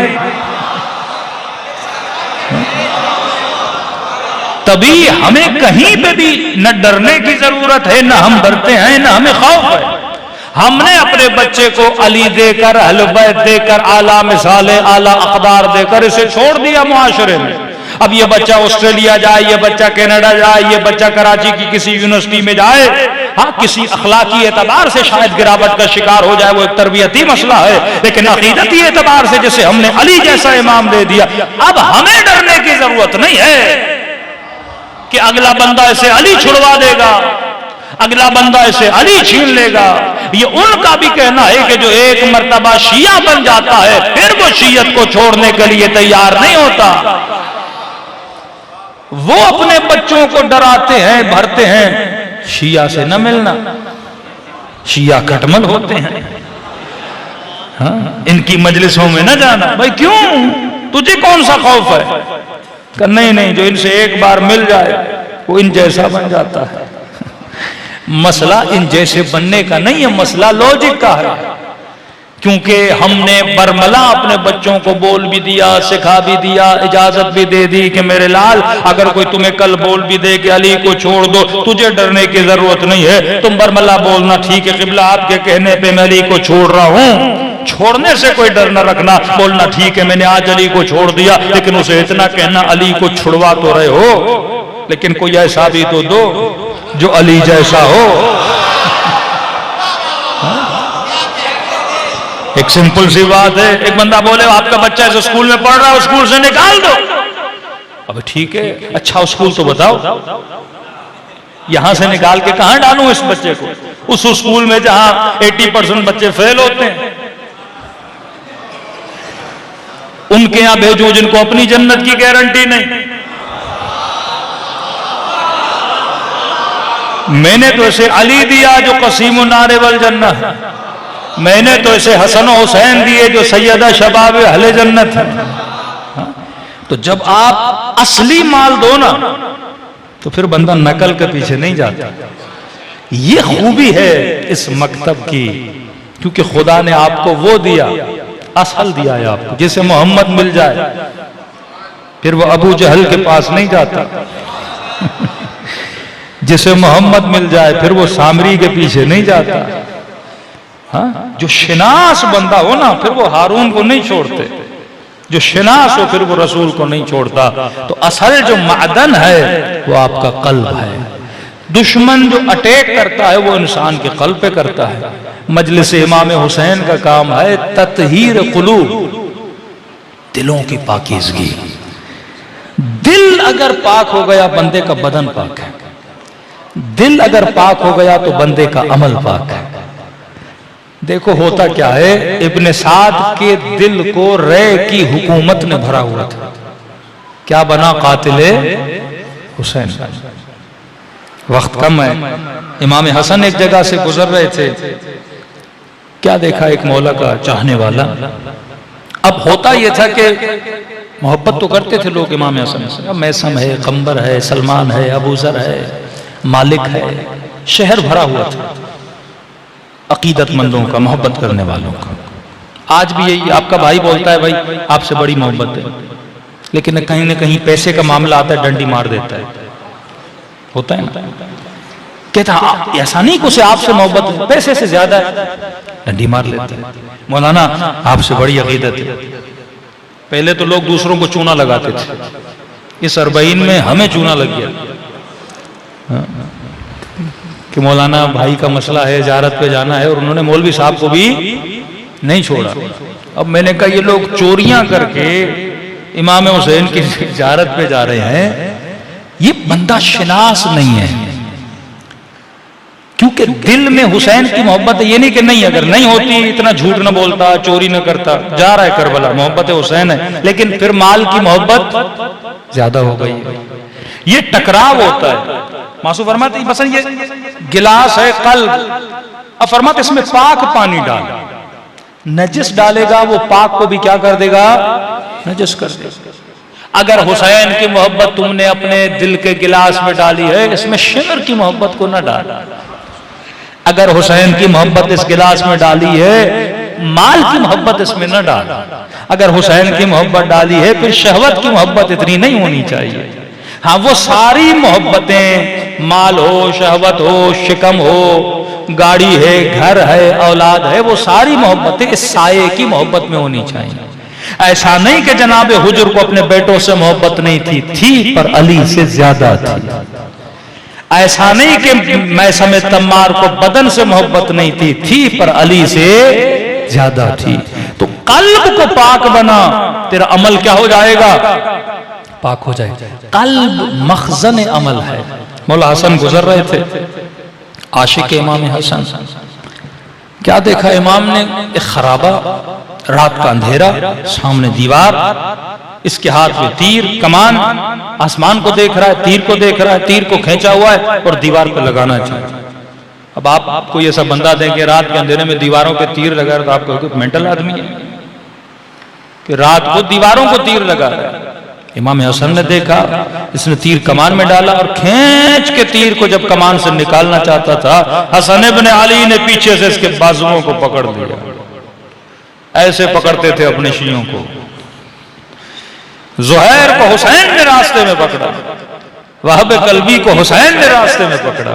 तभी हमें कहीं पे भी न डरने की जरूरत है, न हम डरते हैं, न हमें खौफ है। हमने अपने बच्चे को अली देकर, अहले बैत देकर, आला मिसाले, आला अक़दार देकर इसे छोड़ दिया मुआशरे में। अब ये बच्चा ऑस्ट्रेलिया जाए, ये बच्चा कनाडा जाए, ये बच्चा कराची की किसी यूनिवर्सिटी में जाए, हाँ किसी अखलाकी एतबार से शायद गिरावट का शिकार हो जाए, वो एक तरबियती मसला है, लेकिन अकीदती एतबार से जैसे हमने अली जैसा इमाम दे दिया, अब हमें डरने की जरूरत नहीं है कि अगला बंदा इसे अली छुड़वा देगा, अगला बंदा इसे अली छीन लेगा। ये उनका भी कहना है कि जो एक मर्तबा शिया बन जाता है फिर वो शियत को छोड़ने के लिए तैयार नहीं होता। वो अपने बच्चों को डराते हैं, भरते हैं, शिया से न मिलना, शिया खटमल होते हैं, हाँ इनकी मजलिसों में न जाना। भाई क्यों, तुझे कौन सा खौफ है? नहीं नहीं, जो इनसे एक बार मिल जाए वो इन जैसा बन जाता है। मसला इन जैसे बनने का नहीं है, मसला लॉजिक का है। क्योंकि हमने बरमला अपने बच्चों को बोल भी दिया, सिखा भी दिया, इजाजत भी दे दी कि मेरे लाल अगर कोई तुम्हें कल बोल भी दे कि अली को छोड़ दो, तुझे डरने की जरूरत नहीं है, तुम बरमला बोलना ठीक है, क़िबला आपके कहने पे मैं अली को छोड़ रहा हूं। छोड़ने से कोई डर न रखना, बोलना ठीक है मैंने आज अली को छोड़ दिया, लेकिन उसे इतना कहना अली को छुड़वा तो रहे हो, लेकिन कोई ऐसा भी तो दो जो अली जैसा हो। एक सिंपल सी बात है, एक बंदा बोले आपका बच्चा इस स्कूल में पढ़ रहा है, स्कूल से निकाल दो। अब ठीक है, अच्छा स्कूल तो बताओ, यहां से निकाल के कहां डालूं इस बच्चे को? उस स्कूल में जहां 80% बच्चे फेल होते हैं, उनके यहां भेजूं जिनको अपनी जन्नत की गारंटी नहीं। मैंने तो इसे अली दिया जो कसीम नारे वल जन्नत है, मैंने तो इसे हसन हुसैन दिए जो सैयदा शबाब अहले जन्नत है। तो जब आप असली माल दो ना तो फिर बंदा नकल के पीछे नहीं जाता। ये खूबी है इस मकतब की, क्योंकि खुदा ने आपको वो दिया, असल दिया है आपको। जिसे मोहम्मद मिल जाए फिर वो अबू जहल के पास नहीं जाता, जिसे मोहम्मद मिल जाए फिर वो सामरी के पीछे नहीं जाता। हाँ, जो शिनास बंदा हो ना फिर वो हारून को नहीं छोड़ते, जो शिनास हो फिर वो रसूल को नहीं छोड़ता। तो असल जो मादन है वो आपका कल्ब है। दुश्मन जो अटैक करता है वो इंसान के कल्ब पे करता है। मजलिस इमाम हुसैन का काम है ततहीर कुलूब, दिलों की पाकीज़गी। दिल अगर पाक हो गया बंदे का बदन पाक है, दिल अगर पाक हो गया तो बंदे का अमल पाक है। देखो होता क्या है, इब्ने साद के दिल को रे की हुकूमत ने भरा हुआ था। क्या बना? कातिले हुसैन। वक्त कम है। इमाम हसन एक जगह से गुजर रहे थे, क्या देखा? एक मौला का चाहने वाला। अब होता यह था कि मोहब्बत तो करते थे लोग इमाम हसन से। मैसम है, कंबर है, सलमान है, अबूजर है, मालिक है, शहर भरा हुआ था अकीदतमंदों का, मोहब्बत करने वालों का। आज भी यही आपका भाई बोलता है भाई आपसे बड़ी मोहब्बत है, लेकिन कहीं ना कहीं पैसे का मामला आता है, डंडी मार देता है। होता है ना? कहता ऐसा नहीं कुछ आपसे मोहब्बत है, पैसे से ज्यादा है, डंडी मार लेते हैं। मौलाना आपसे बड़ी अकीदत है। पहले तो लोग दूसरों को चूना लगाते थे, इस 40 में हमें चूना लग गया कि मौलाना भाई का मसला है, ज़ियारत पे जाना है, और उन्होंने मौलवी साहब को भी नहीं छोड़ा। अब मैंने कहा ये लोग चोरियां करके इमाम हुसैन की ज़ियारत पे जा रहे हैं, ये बंदा शिनास नहीं है, क्योंकि दिल में हुसैन की मोहब्बत है। ये नहीं कि नहीं, अगर नहीं होती इतना झूठ न बोलता, चोरी न करता, जा रहा है करबला, मोहब्बत हुसैन है, लेकिन फिर माल की मोहब्बत ज्यादा हो गई। ये टकराव होता है। मासूम फरमाते बसन ये गिलास है कल्ब, अब फरमाते इसमें पाक पानी डाल, नजिस डालेगा वो पाक को भी क्या कर देगा, नजिस कर देगा। अगर हुसैन की मोहब्बत तुमने अपने दिल के गिलास में डाली है, इसमें शिर की मोहब्बत को न डाला। अगर हुसैन की मोहब्बत इस गिलास में डाली है, माल की मोहब्बत इसमें न डाल। अगर हुसैन की मोहब्बत डाली है, फिर शहवत की मोहब्बत इतनी नहीं होनी चाहिए। हाँ, वो सारी मोहब्बतें, माल हो, शहवत हो, शिकम हो, गाड़ी है, घर है, औलाद है, वो सारी मोहब्बतें इस साये की मोहब्बत में होनी चाहिए। ऐसा नहीं कि जनाब हुजूर को अपने बेटों से मोहब्बत नहीं थी पर अली से ज्यादा थी। ऐसा नहीं कि मैसम तम्मार को बदन से मोहब्बत नहीं थी पर अली से ज्यादा थी। तो कल्ब को पाक बना, तेरा अमल क्या हो जाएगा, पाक हो जाएगा। कल्ब मखजन अमल है। मौला हसन गुजर रहे थे, आशिक इमाम हसन, क्या देखा इमाम ने, एक खराबा, रात का अंधेरा, सामने दीवार, इसके हाथ में तीर कमान, आसमान को देख रहा है, तीर को देख रहा है, तीर को खींचा हुआ है और दीवार पे लगाना चाहिए। अब आपको ये सब बंदा देंगे रात के अंधेरे में दीवारों पे तीर लगा रहा, तो आप कहोगे मेंटल आदमी है कि रात को दीवारों को तीर लगा रहा है। इमाम हसन ने देखा, इसने तीर कमान में डाला और खींच के तीर को जब कमान से निकालना चाहता था, हसन इब्ने अली ने पीछे से इसके बाजुओं को पकड़ लिया। ऐसे पकड़ते थे अपने शियों को। ज़ुहैर को हुसैन ने रास्ते में पकड़ा, वहब कल्बी को हुसैन ने रास्ते में पकड़ा,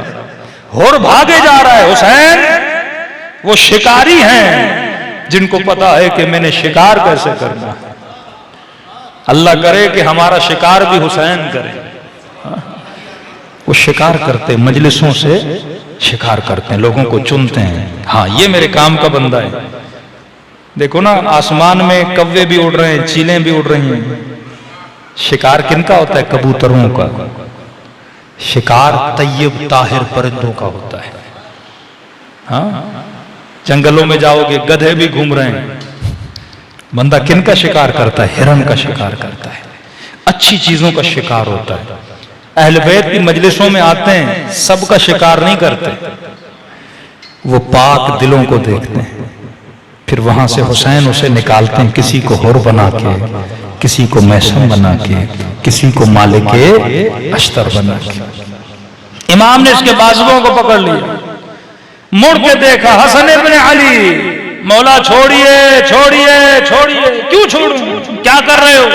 और भागे जा रहा है। हुसैन वो शिकारी हैं जिनको पता है कि मैंने शिकार कैसे करना है। अल्लाह करे कि हमारा शिकार भी हुसैन करे। वो शिकार करते, मजलिसों से शिकार करते हैं, लोगों को चुनते हैं। हाँ, ये मेरे काम का बंदा है। देखो ना, आसमान में कव्वे भी उड़ रहे हैं, चीलें भी उड़ रही हैं। शिकार किनका होता है, कबूतरों का। शिकार तैयब ताहिर परिंदों का होता है। हाँ, जंगलों में जाओगे गधे भी घूम रहे हैं। बंदा किनका शिकार करता है, हिरन का शिकार करता है, अच्छी चीजों का शिकार होता है। अहले बैत की मजलिसों में आते हैं, सबका शिकार नहीं करते, वो पाक दिलों को देखते हैं, फिर वहां से हुसैन उसे निकालते हैं, किसी को हुर बना के, किसी को मैसम बना के, किसी को मालिके अश्तर बना के। इमाम ने इसके बाजुओं को पकड़ लिया, मुड़ के देखा, हसन इब्ने अली, मौला छोड़िए छोड़िए छोड़िए। क्यों छोड़ूं, क्या कर रहे हो?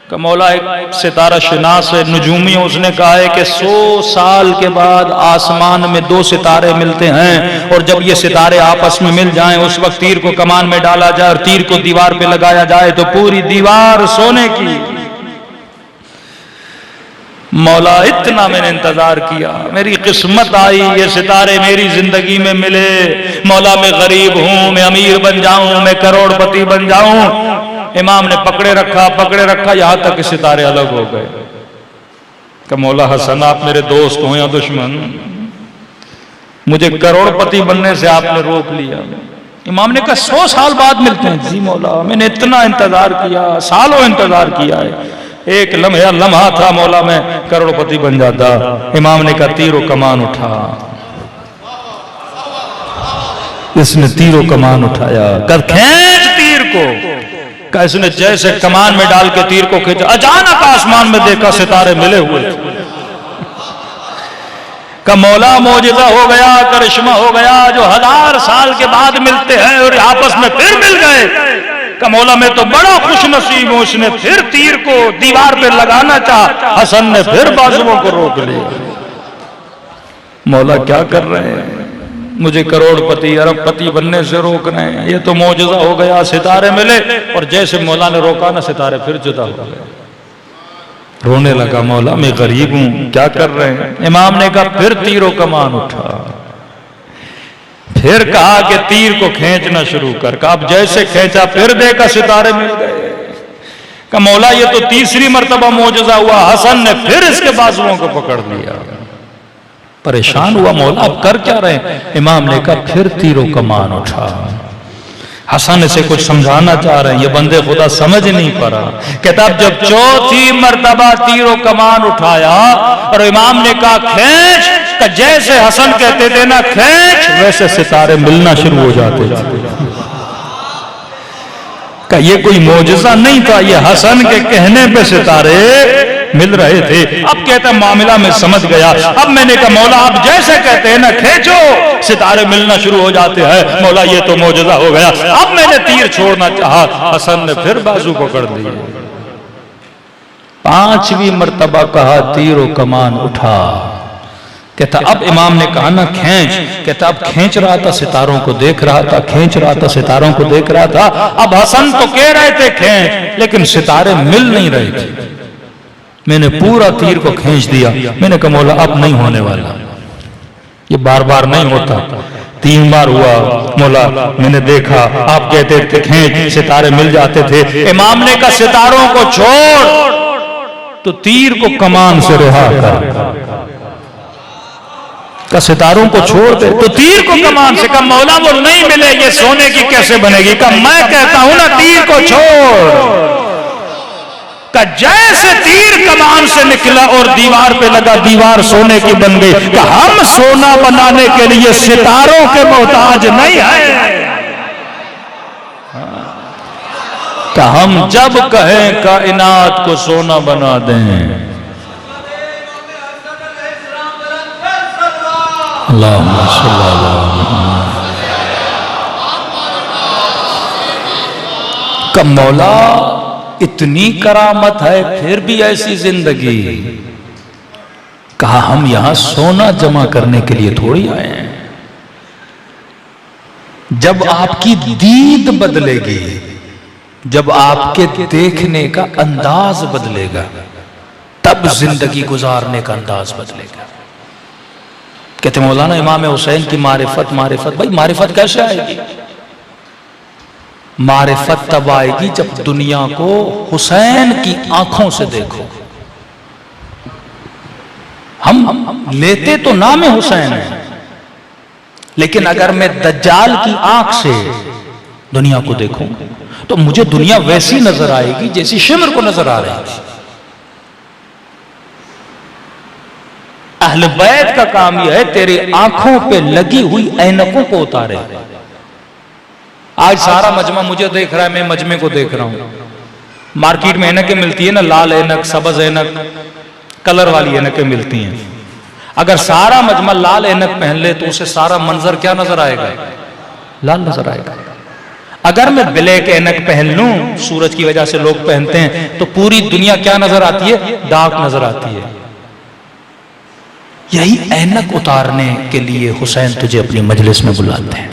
का मौला एक सितारा शिनास है, नजूमी, उसने कहा है कि 100 साल के बाद आसमान में 2 सितारे मिलते हैं, और जब ये सितारे आपस में मिल जाएं, उस वक्त तीर को कमान में डाला जाए और तीर को दीवार पे लगाया जाए तो पूरी दीवार सोने की। मौला इतना मैंने इंतजार किया, मेरी किस्मत आई, ये सितारे मेरी जिंदगी में मिले। मौला मैं गरीब हूं, मैं अमीर बन जाऊं, मैं करोड़पति बन जाऊं। इमाम ने पकड़े रखा, यहां तक कि सितारे अलग हो गए। कि मौला हसन, आप मेरे दोस्त हो या दुश्मन, मुझे करोड़पति बनने से आपने रोक लिया। इमाम ने कहा 100 साल बाद मिलते हैं। जी मौला, मैंने इतना इंतजार किया, सालों इंतजार किया है, एक लम्हा था मौला मैं करोड़पति बन जाता। इमाम ने कहा तीरो कमान उठा। इसने तीरो कमान उठाया, कर खींच तीर को। इसने जैसे कमान में डाल के तीर को खींचा, अचानक आसमान में देखा सितारे मिले हुए थे। का मौला मौजिज़ा हो गया, करिश्मा हो गया, जो 1000 साल के बाद मिलते हैं और आपस में फिर मिल गए। का मौला मैं तो बड़ा खुश नसीब हूं। उसने फिर तीर को दीवार पे लगाना चाहा, हसन ने फिर बाजुओं को रोक लिया। मौला क्या कर रहे हैं, मुझे करोड़पति अरबपति बनने से रोक रहे हैं, ये तो मौजज़ा हो गया, सितारे मिले और जैसे मौला ने रोका ना सितारे फिर जुदा हो गए। रोने लगा, मौला मैं गरीब हूं, क्या कर रहे हैं। इमाम ने कहा फिर तीरों कमान उठा, फिर कहा कि तीर को खींचना शुरू कर। कहा अब जैसे खींचा फिर देखा सितारे मिल गए। कहा मौला ये तो तीसरी मर्तबा मौजज़ा हुआ। हसन ने फिर इसके बाजुओं को पकड़ लिया। परेशान हुआ, मौला अब कर क्या रहे हैं। इमाम ने कहा फिर तीरों कमान उठा। हसन से कुछ समझाना चाह रहे हैं, ये बंदे खुदा समझ नहीं पा रहा। कहता जब चौथी मर्तबा तीरों कमान उठाया और इमाम ने कहा खींच, का जैसे हसन कहते थे ना खींच, वैसे सितारे मिलना शुरू हो जाते थे। का ये कोई मौजज़ा नहीं था, ये हसन के कहने पे सितारे मिल रहे थे। अब कहता मामला में समझ गया। अब मैंने कहा मौला आप जैसे कहते हैं ना खींचो, सितारे मिलना शुरू हो जाते हैं। मौला ये तो मौजज़ा हो गया। अब मैंने तीर छोड़ना चाहा, हसन ने फिर बाजू पकड़ लिए। पांचवी मर्तबा कहा तीरों कमान उठा। कहता अब इमाम ने कहा ना खींच। कहता अब खींच रहा था, सितारों को देख रहा था, खींच रहा था, सितारों को देख रहा था। अब हसन तो कह रहे थे खींच, लेकिन सितारे मिल नहीं रहे थे। मैंने पूरा तीर को खींच दिया। मैंने कहा मौला अब नहीं होने वाला, ये बार बार नहीं होता। 3 बार हुआ। मौला मैंने देखा आप कहते थे खींच, सितारे मिल जाते थे। इमाम ने कहा सितारों को छोड़, तो तीर को कमान से रिहा कर। का सितारों को छोड़ दे, तो तीर को कमान से। कहा मौला वो नहीं मिलेगी, सोने की कैसे बनेगी। कहा मैं कहता हूं ना तीर को छोड़। का जैसे तीर कमान से निकला और दीवार पे लगा, दीवार सोने की बन गई। का हम सोना बनाने के लिए सितारों के मोहताज नहीं है। का हम जब कहें कायनात को सोना बना दें। अल्लाहुम्मा सल्ली अला का मौला इतनी करामत है फिर भी ऐसी जिंदगी। कहा हम यहां सोना जमा करने के लिए थोड़ी आए हैं। जब आपकी दीद बदलेगी, जब आपके देखने का अंदाज बदलेगा, तब जिंदगी गुजारने का अंदाज बदलेगा। कहते मौलाना इमाम हुसैन की मारिफत, मारिफत भाई मारिफत कैसे आएगी। मारिफत तब आएगी जब दुनिया को हुसैन की आंखों से देखो। हम लेते तो नाम हुसैन है, लेकिन अगर मैं दज्जाल की आंख से दुनिया को देखूं तो मुझे दुनिया वैसी नजर आएगी जैसी शिमर को नजर आ रही थी। अहले बैत का काम यह है तेरी आंखों पे लगी हुई ऐनकों को उतारे। आज सारा मजमा मुझे देख रहा है, मैं मजमे को देख रहा हूं। मार्केट में ऐनकें मिलती है ना, लाल ऐनक, सब्ज ऐनक, कलर वाली ऐनकें मिलती हैं। अगर सारा मजमा लाल ऐनक पहन ले तो उसे सारा मंजर क्या नजर आएगा, लाल नजर आएगा। अगर मैं ब्लैक ऐनक पहन लूं, सूरज की वजह से लोग पहनते हैं, तो पूरी दुनिया क्या नजर आती है, डार्क नजर आती है। यही ऐनक उतारने के लिए हुसैन तुझे अपनी मजलिस में बुलाते हैं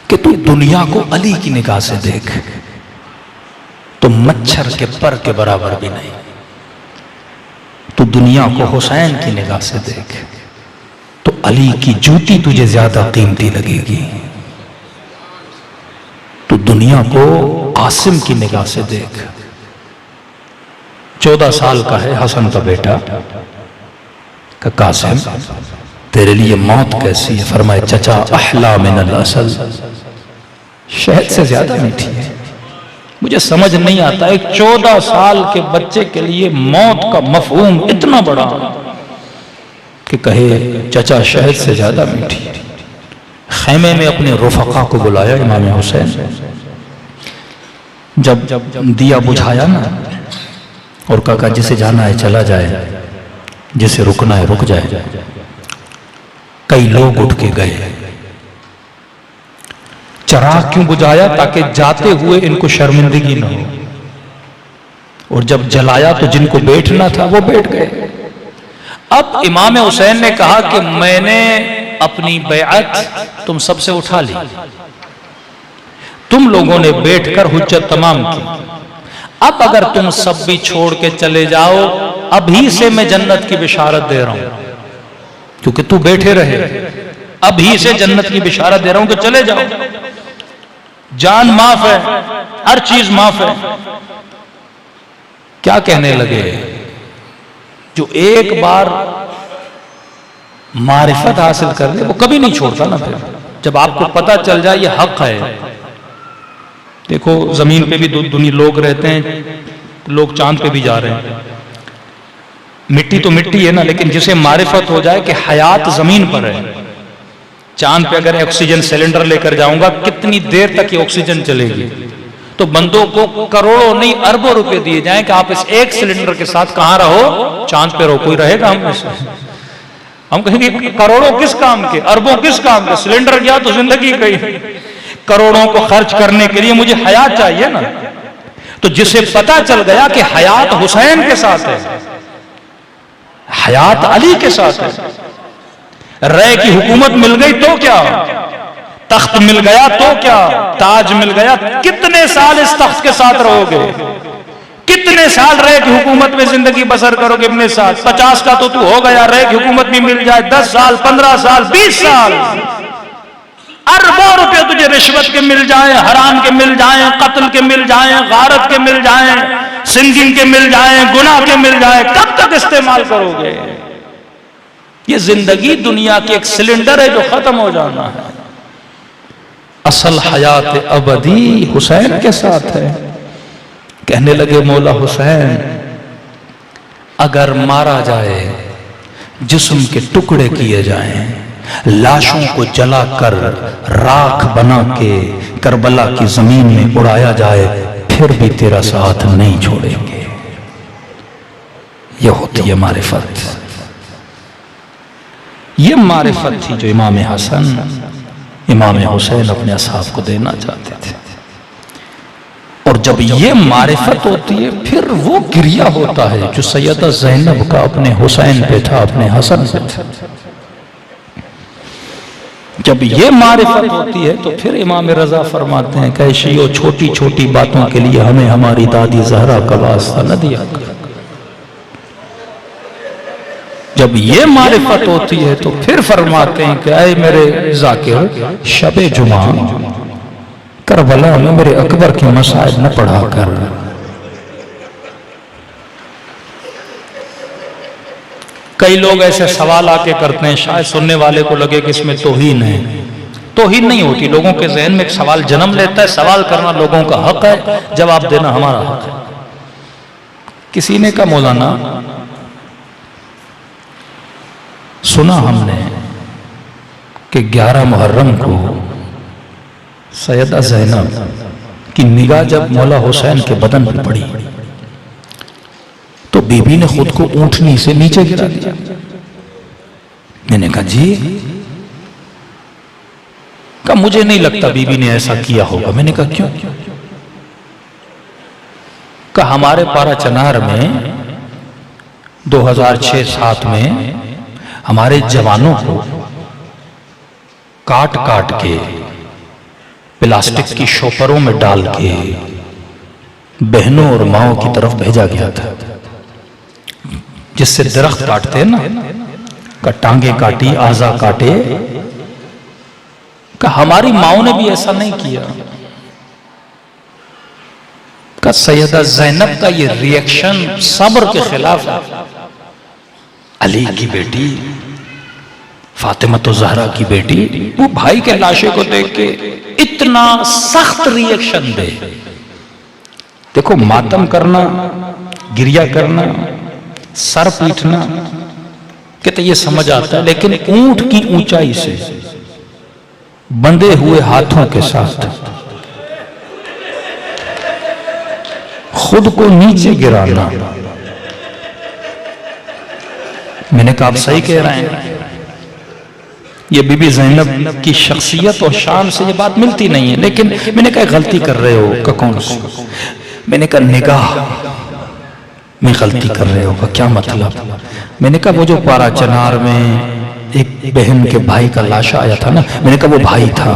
कि तू दुनिया को अली की निगाह से देख, तो मच्छर के पर के बराबर भी नहीं। तू दुनिया को हुसैन की निगाह से देख, तो अली की जूती तुझे ज्यादा कीमती लगेगी। तू दुनिया को आसिम की निगाह से देख। 14 साल का है हसन का बेटा। कासिम तेरे लिए मौत कैसी है। फरमाए चचा अहला मिनल असल, शहद से ज्यादा मीठी है। मुझे समझ नहीं आता एक 14 साल के बच्चे के लिए मौत का मफहूम इतना बड़ा कि कहे चचा शहद से ज्यादा मीठी है। खैमे में अपने रुफका को बुलाया इमाम हुसैन। जब दिया बुझाया ना और कहा जिसे जाना है चला जाए, जिसे रुकना है रुक जाए। कई लोग उठ के गए। चराग क्यों बुझाया, ताकि जाते हुए इनको शर्मिंदगी न हो। और जब जलाया तो जिनको बैठना था वो बैठ गए। अब इमाम हुसैन ने कहा कि मैंने अपनी बैअत तुम सबसे उठा ली, तुम लोगों ने बैठकर हुज्जत तमाम की। अब अगर तुम सब भी छोड़ के चले जाओ, अभी से मैं जन्नत की बिशारत दे रहा हूं, क्योंकि तू बैठे रहे, अभी से जन्नत की बिशारत दे रहा हूं कि चले जाओ, जान माफ है, हर चीज माफ है। क्या कहने लगे? जो एक बार मारिफत हासिल कर ले वो कभी नहीं छोड़ता ना। फिर जब आपको पता चल जाए ये हक है। देखो जमीन पे भी दुनिया लोग रहते हैं, लोग चांद पे भी जा रहे हैं। मिट्टी तो मिट्टी है ना, लेकिन जिसे मारिफत हो जाए कि हयात जमीन पर है। चांद पे अगर ऑक्सीजन सिलेंडर लेकर जाऊंगा, कितनी देर तक ये ऑक्सीजन चलेगी? तो बंदों को करोड़ों नहीं अरबों रुपए दिए जाएं कि आप इस एक सिलेंडर के साथ कहां रहो, चांद पे रहो। कोई रहेगा हम में से? हम कहेंगे करोड़ों किस काम के, अरबों किस काम के? सिलेंडर गया तो जिंदगी गई। करोड़ों को खर्च करने के लिए मुझे हयात चाहिए ना। तो जिसे पता चल गया कि हयात हुसैन के साथ है, हयात अली के साथ है, रय की हुकूमत मिल गई तो क्या, तख्त मिल गया तो क्या, ताज मिल गया, कितने साल इस तख्त के साथ रहोगे? कितने साल रय की हुकूमत में जिंदगी बसर करोगे? अपने साथ 50 का तो तू हो गया, रय की हुकूमत भी मिल जाए 10 साल 15 साल 20 साल, अरबों रुपए तुझे रिश्वत के मिल जाए, हराम के मिल जाए, कत्ल के मिल जाए, गारत के मिल जाए, सिंगिंग के मिल जाए, गुनाह के मिल जाए, कब तक इस्तेमाल करोगे? ये जिंदगी दुनिया की एक सिलेंडर है जो खत्म हो जाना है। असल हयात अबदी हुसैन के साथ है। कहने लगे मौला हुसैन, अगर मारा जाए, जिस्म के टुकड़े किए जाएं, लाशों को जलाकर राख बना के करबला की जमीन में उड़ाया जाए, फिर भी तेरा साथ नहीं छोड़ेंगे। यह होती है मारिफत। ये मारिफत थी जो इमाम हसन, इमाम हुसैन अपने असहाब को देना चाहते थे। और जब ये मारिफत होती है, फिर वो गिरिया होता है जो सैयदा ज़ैनब का अपने हुसैन पे था, अपने हसन पे था। जब ये मारिफत होती है तो फिर इमाम रजा फरमाते हैं, कैशियो छोटी छोटी बातों के लिए हमें हमारी दादी ज़हरा का वास्ता न दिया कर। जब ये मारिफत होती है तो फिर फरमाते हैं कि ऐ मेरे ज़ाकिर, शबे जुमा करबला में मेरे अकबर के मसाइल न पढ़ा कर। कई लोग ऐसे सवाल आके करते हैं, शायद सुनने वाले को लगे कि इसमें तौहीन है। तौहीन नहीं होती। लोगों के जहन में एक सवाल जन्म लेता है। सवाल करना लोगों का हक है, जवाब देना हमारा हक है। किसी ने कहा मौलाना, सुना हमने कि 11 मुहर्रम को सैयदा ज़ैनब की निगाह जब मौला हुसैन के बदन पर पड़ी तो बीबी ने खुद को ऊंटनी से नीचे गिरा दिया। मैंने कहा जी, कहा मुझे नहीं लगता बीबी ने ऐसा किया होगा। मैंने कहा क्यों? कहा हमारे पारा चनार में 2006-07 में हमारे जवानों को काट काट के प्लास्टिक की शोपरों में डाल के बहनों और माओं की तरफ भेजा गया था। जिससे दरख्त काटते हैं ना, का टांगे काटी, आजा काटे। का हमारी माओं ने भी ऐसा नहीं किया। का सैयदा ज़ैनब का ये रिएक्शन सब्र के खिलाफ है। अली की बेटी, फातिमा तो ज़हरा की बेटी, वो भाई के लाशे को देख के इतना सख्त रिएक्शन दे। देखो, मातम करना, गिरिया करना, सर पीटना कहते ये समझ आता है, लेकिन ऊंट की ऊंचाई से बंधे हुए हाथों के साथ खुद को नीचे गिराना, मैंने कहा आप सही कह रहे हैं। ये बीबी ज़ैनब की शख्सियत और शान से ये बात मिलती नहीं है। लेकिन मैंने कहा गलती कर रहे हो। का कौन सी? मैंने कहा निगाह में गलती कर रहे हो। का क्या मतलब? मैंने कहा वो जो पारा चनार में एक बहन के भाई का लाशा आया था ना, मैंने कहा वो भाई था।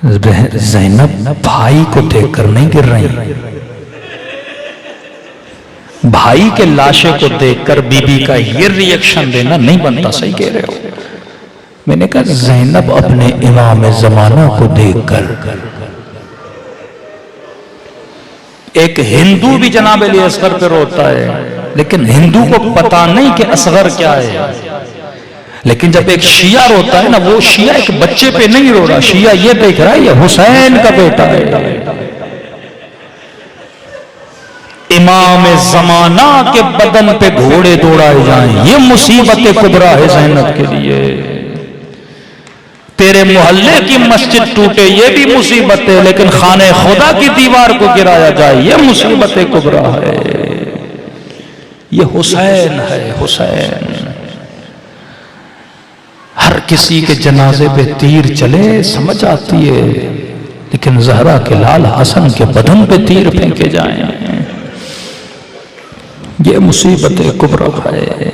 ज़ैनब भाई को देखकर नहीं गिर रही, भाई के लाशे को देखकर बीबी का ये रिएक्शन देना नहीं बनता। सही कह रहे हो। मैंने कहा ज़ैनब अपने इमाम ज़माना को देखकर, एक हिंदू भी जनाब अली असगर पे रोता है, लेकिन हिंदू को पता नहीं कि असगर क्या है। लेकिन जब एक शिया रोता है ना, वो शिया एक बच्चे पे नहीं रो रहा, शिया ये देख रहा है ये हुसैन का बेटा है। इमाम ज़माना के बदन पे घोड़े दौड़ाए जाएं, ये मुसीबत कुबरा है ज़ैनब के लिए। तेरे मोहल्ले की मस्जिद टूटे ये भी मुसीबत है, लेकिन खाने खुदा की दीवार को गिराया जाए ये मुसीबत कुबरा है। ये हुसैन है, हुसैन। हर किसी के जनाजे पे तीर चले समझ आती है, लेकिन ज़हरा के लाल हसन के बदन पे तीर फेंके जाएं ये मुसीबत कुबरा है।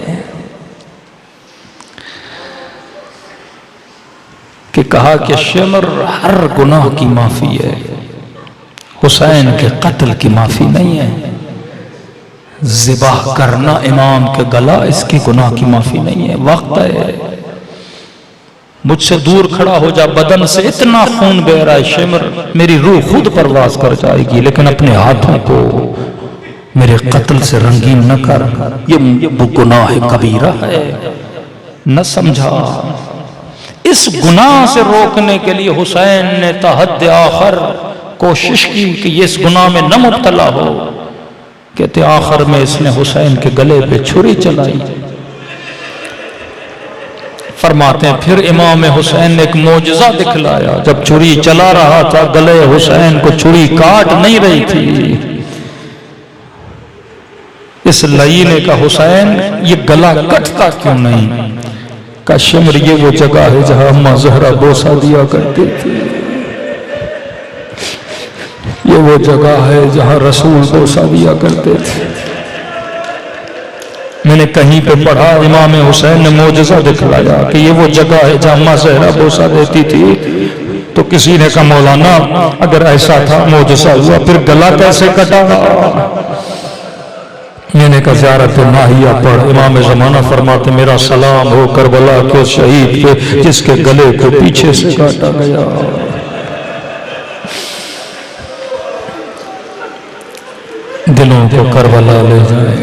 कि कहा कि शिमर हर गुनाह की माफी है, हुसैन के कत्ल की माफी नहीं है। ज़िबाह करना इमाम के गला इसकी गुनाह की माफी नहीं है। वक्त है, मुझसे दूर खड़ा हो जा, बदन से इतना खून बह रहा है शिमर, मेरी रूह खुद परवाज कर जाएगी, लेकिन अपने हाथों को मेरे कत्ल से रंगीन न कर। ये गुनाह कबीरा है, न समझा। इस गुनाह से रोकने के लिए हुसैन ने तहद्दे आखिर कोशिश की कि ये इस गुनाह में न मुब्तला हो। कहते आखिर में इसने हुसैन के गले पे छुरी चलाई। फरमाते हैं फिर इमाम हुसैन ने एक मोजज़ा दिखलाया। जब छुरी चला रहा था, गले हुसैन को छुरी काट नहीं रही थी। इस लई ने कहा हुसैन ये गला कटता क्यों नहीं? का शिमर ये वो जगह है जहां अम्मा ज़हरा बोसा दिया करती थी, ये वो जगह है जहां रसूल बोसा दिया करते थे। मैंने कहीं पे पढ़ा, इमाम हुसैन ने मोजज़ा दिखलाया कि ये वो जगह है जहां अम्मा ज़हरा बोसा देती थी। तो किसी ने कहा मौलाना अगर ऐसा था मोजज़ा हुआ, फिर गला कैसे कटा? मैंने कहा ज़ियारत नाहिया पढ़। इमाम ज़माना फरमाते मेरा सलाम हो करबला के शहीद पे जिसके गले को पीछे से काटा गया। दिलों को करबला ले जाए।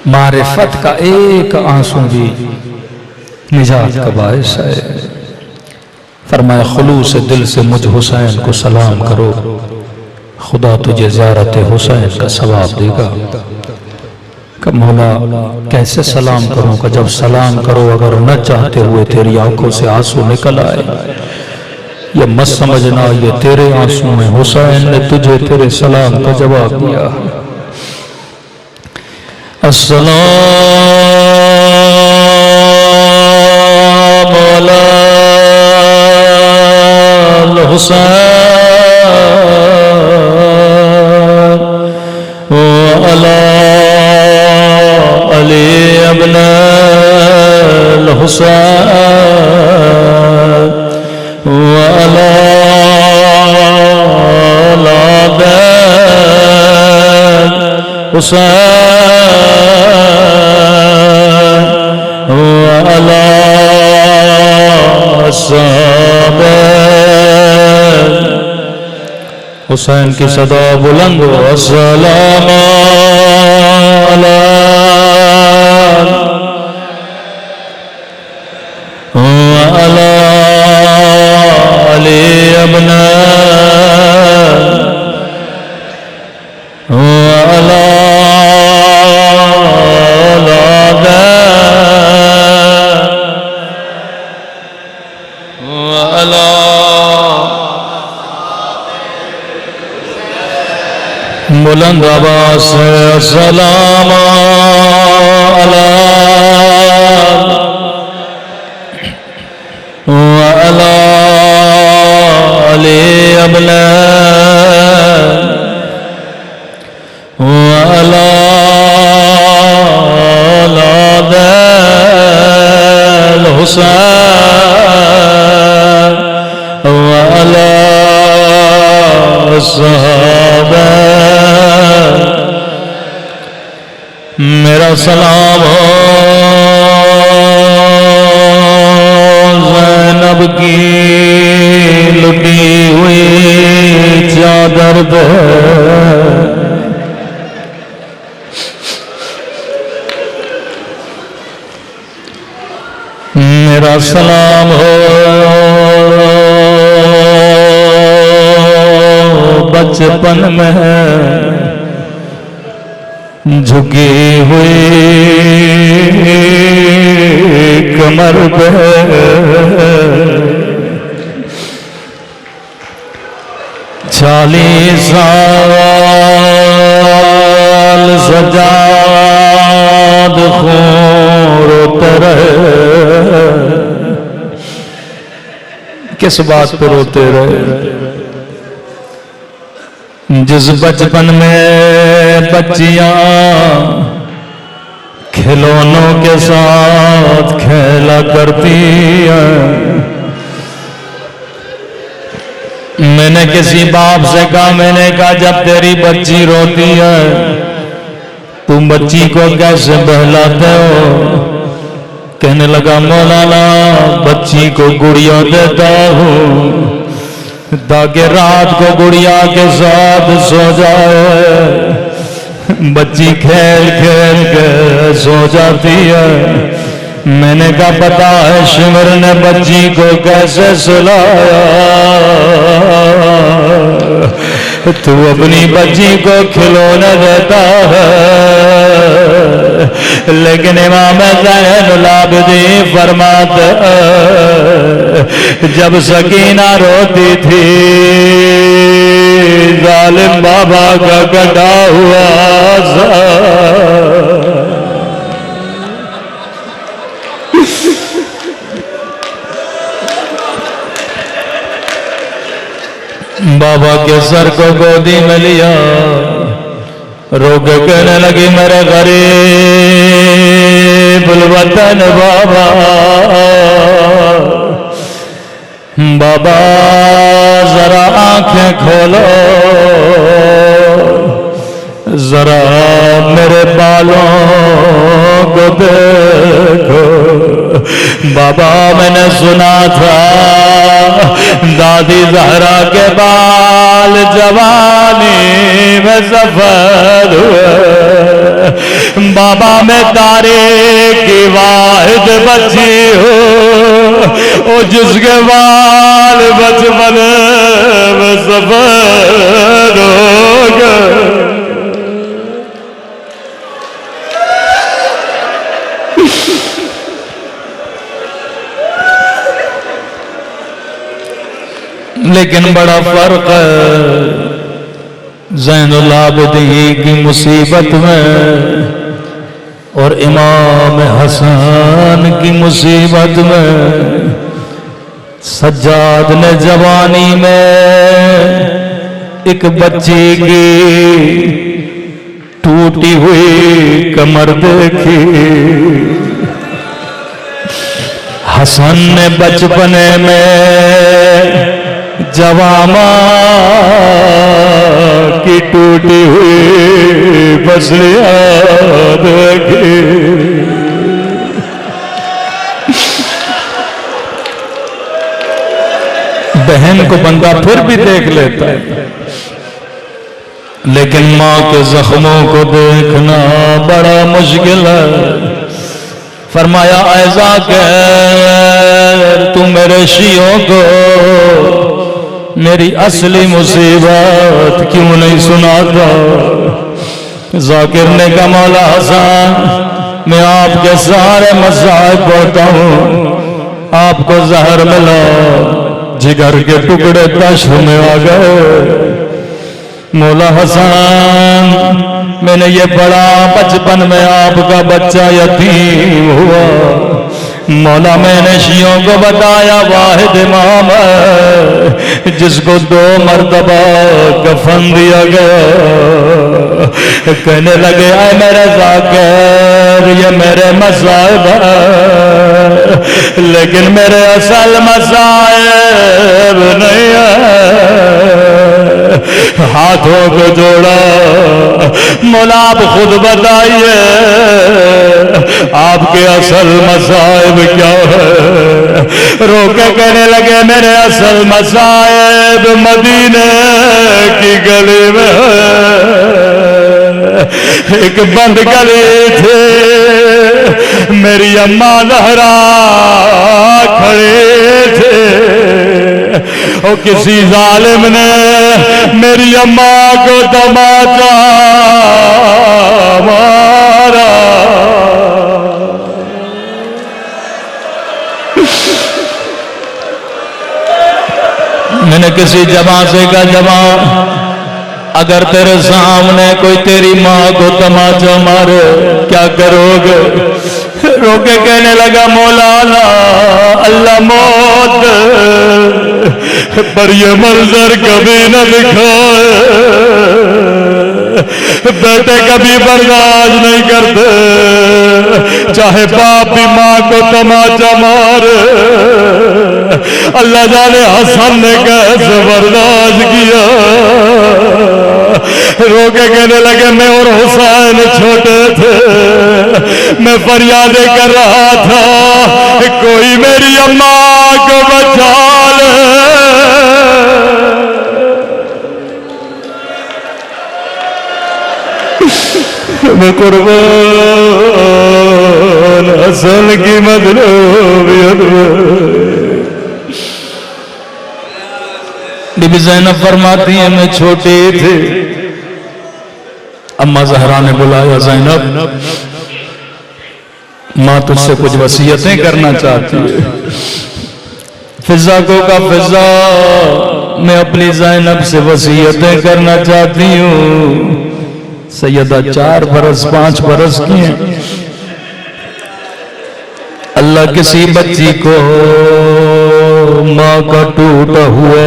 मारिफत का एक आंसू भी निजात का बायस है। फरमाया खुलूस से दिल से मुझ हुसैन को सलाम करो, खुदा तुझे ज़ियारत हुसैन का सवाब देगा। कब मौला कैसे सलाम करूं? का जब सलाम करो अगर न चाहते हुए तेरी आंखों से आंसू निकल आए, ये मत समझना ये तेरे आंसू में हुसैन ने तुझे तेरे सलाम का जवाब दिया। अस्सलाम अला हुसैन अला अली अब्ना हुसैन अला हुसैन अला हुसैन की सदा बुलंद हो। अस्सलाम अला अली अब्ना बुलंद आवाज़ से अस्सलाम अला अली अब्ना अला हुसैन वाला सहाबा मेरा सलाम हो ज़ैनब की लुटी हुई चादर पे मेरा सलाम हो बचपन में झुकी हुई कमर पे 40 साल सजाद खून रोते रहे। किस बात पर रोते रहे? जिस बचपन में बच्चियां खिलौनों के साथ खेला करती हैं। मैंने किसी बाप से कहा, मैंने कहा जब तेरी बच्ची रोती है तुम बच्ची को कैसे बहलाते हो? कहने लगा मौलाना बच्ची को गुड़िया देता हूँ ताकि रात को गुड़िया के साथ सो जाए। बच्ची खेल खेल के सो जाती है। मैंने कहा पता है शिमर ने बच्ची को कैसे सुलाया? तू अपनी बच्ची को खिलौना देता है, लेकिन इमाम ज़ैनुल आबिदीन फरमाते जब सकीना रोती थी जालिम बाबा का कटा हुआ बाबा के सर को गोदी में लिया, रो के कहने लगी मेरे गरीबुल वतन बाबा, बाबा जरा आंखें खोलो, जरा मेरे बालों को देखो। बाबा मैंने सुना था दादी ज़हरा के बाल जवानी में सफेद हुए। बाबा मैं तारे की वाहिद बच्ची हूँ और जिसके बाल बचपन में सफेद हो गए। लेकिन बड़ा फर्क है ज़ैनुल आबिदीन की मुसीबत में और इमाम हसन की मुसीबत में। सज्जाद ने जवानी में एक बच्ची की टूटी हुई कमर देखी, हसन ने बचपने में जवामा की टूटी हुई बसलियां देखी। बहन को बंदा फिर भी देख लेता है, लेकिन मां के जख्मों को देखना बड़ा मुश्किल है। फरमाया ऐसा कह तू मेरे शियों को मेरी असली मुसीबत क्यों नहीं सुनाता? जाकिर ने कहा मौला हसन मैं आपके सारे मसाइब पढ़ता हूँ, आपको जहर मिला, जिगर के टुकड़े तश्र में आ गए। मौला हसन मैंने ये पढ़ा बचपन में आपका बच्चा यतीम हुआ। मौला मैंने शियों को बताया वाहिद इमाम है जिसको 2 मरतबा कफन दिया गया। कहने लगे आए मेरे ज़ाकिर ये मेरे मसाइब है, लेकिन मेरे असल मसाइब नहीं है। हाथों को जोड़ा, मौला आप खुद बताइए आपके असल मसाइब क्या है। रोके कहने लगे मेरे असल मसाइब मदीने की गली में है। एक बंद गली थे, मेरी अम्मा लहरा खड़े थे और किसी जालिम ने मेरी अम्मा को तमाचा मारा। मैंने किसी जमा से कहा, जमा अगर तेरे सामने कोई तेरी माँ को तमाचा मारे क्या करोगे? रोके कहने लगा मौलाना अल्लाह मौत पर ये मंजर कभी न दिखाए। बेटे कभी बर्दाश्त नहीं करते, चाहे बाप भी माँ को तमाचा मारे। अल्लाह जाने हसन ने कैसे बर्दाश्त किया। रोके कहने लगे मैं और हुसैन छोटे थे, मैं फरियादें कर रहा था कोई मेरी अम्मा को बचा ले। मैं कुर्बान हसन की मजलूबियत में। बीबी ज़ैनब फरमाती है मैं छोटी थी, अम्मा ज़हरा ने बुलाया, ज़ैनब माँ तुझसे कुछ वसीयतें करना चाहती है। फिजा को का फिजा मैं अपनी ज़ैनब से वसीयतें करना चाहती हूँ। सैयदा 4 बरस 5 बरस की हैं। अल्लाह किसी बच्ची को माँ का टूटा हुआ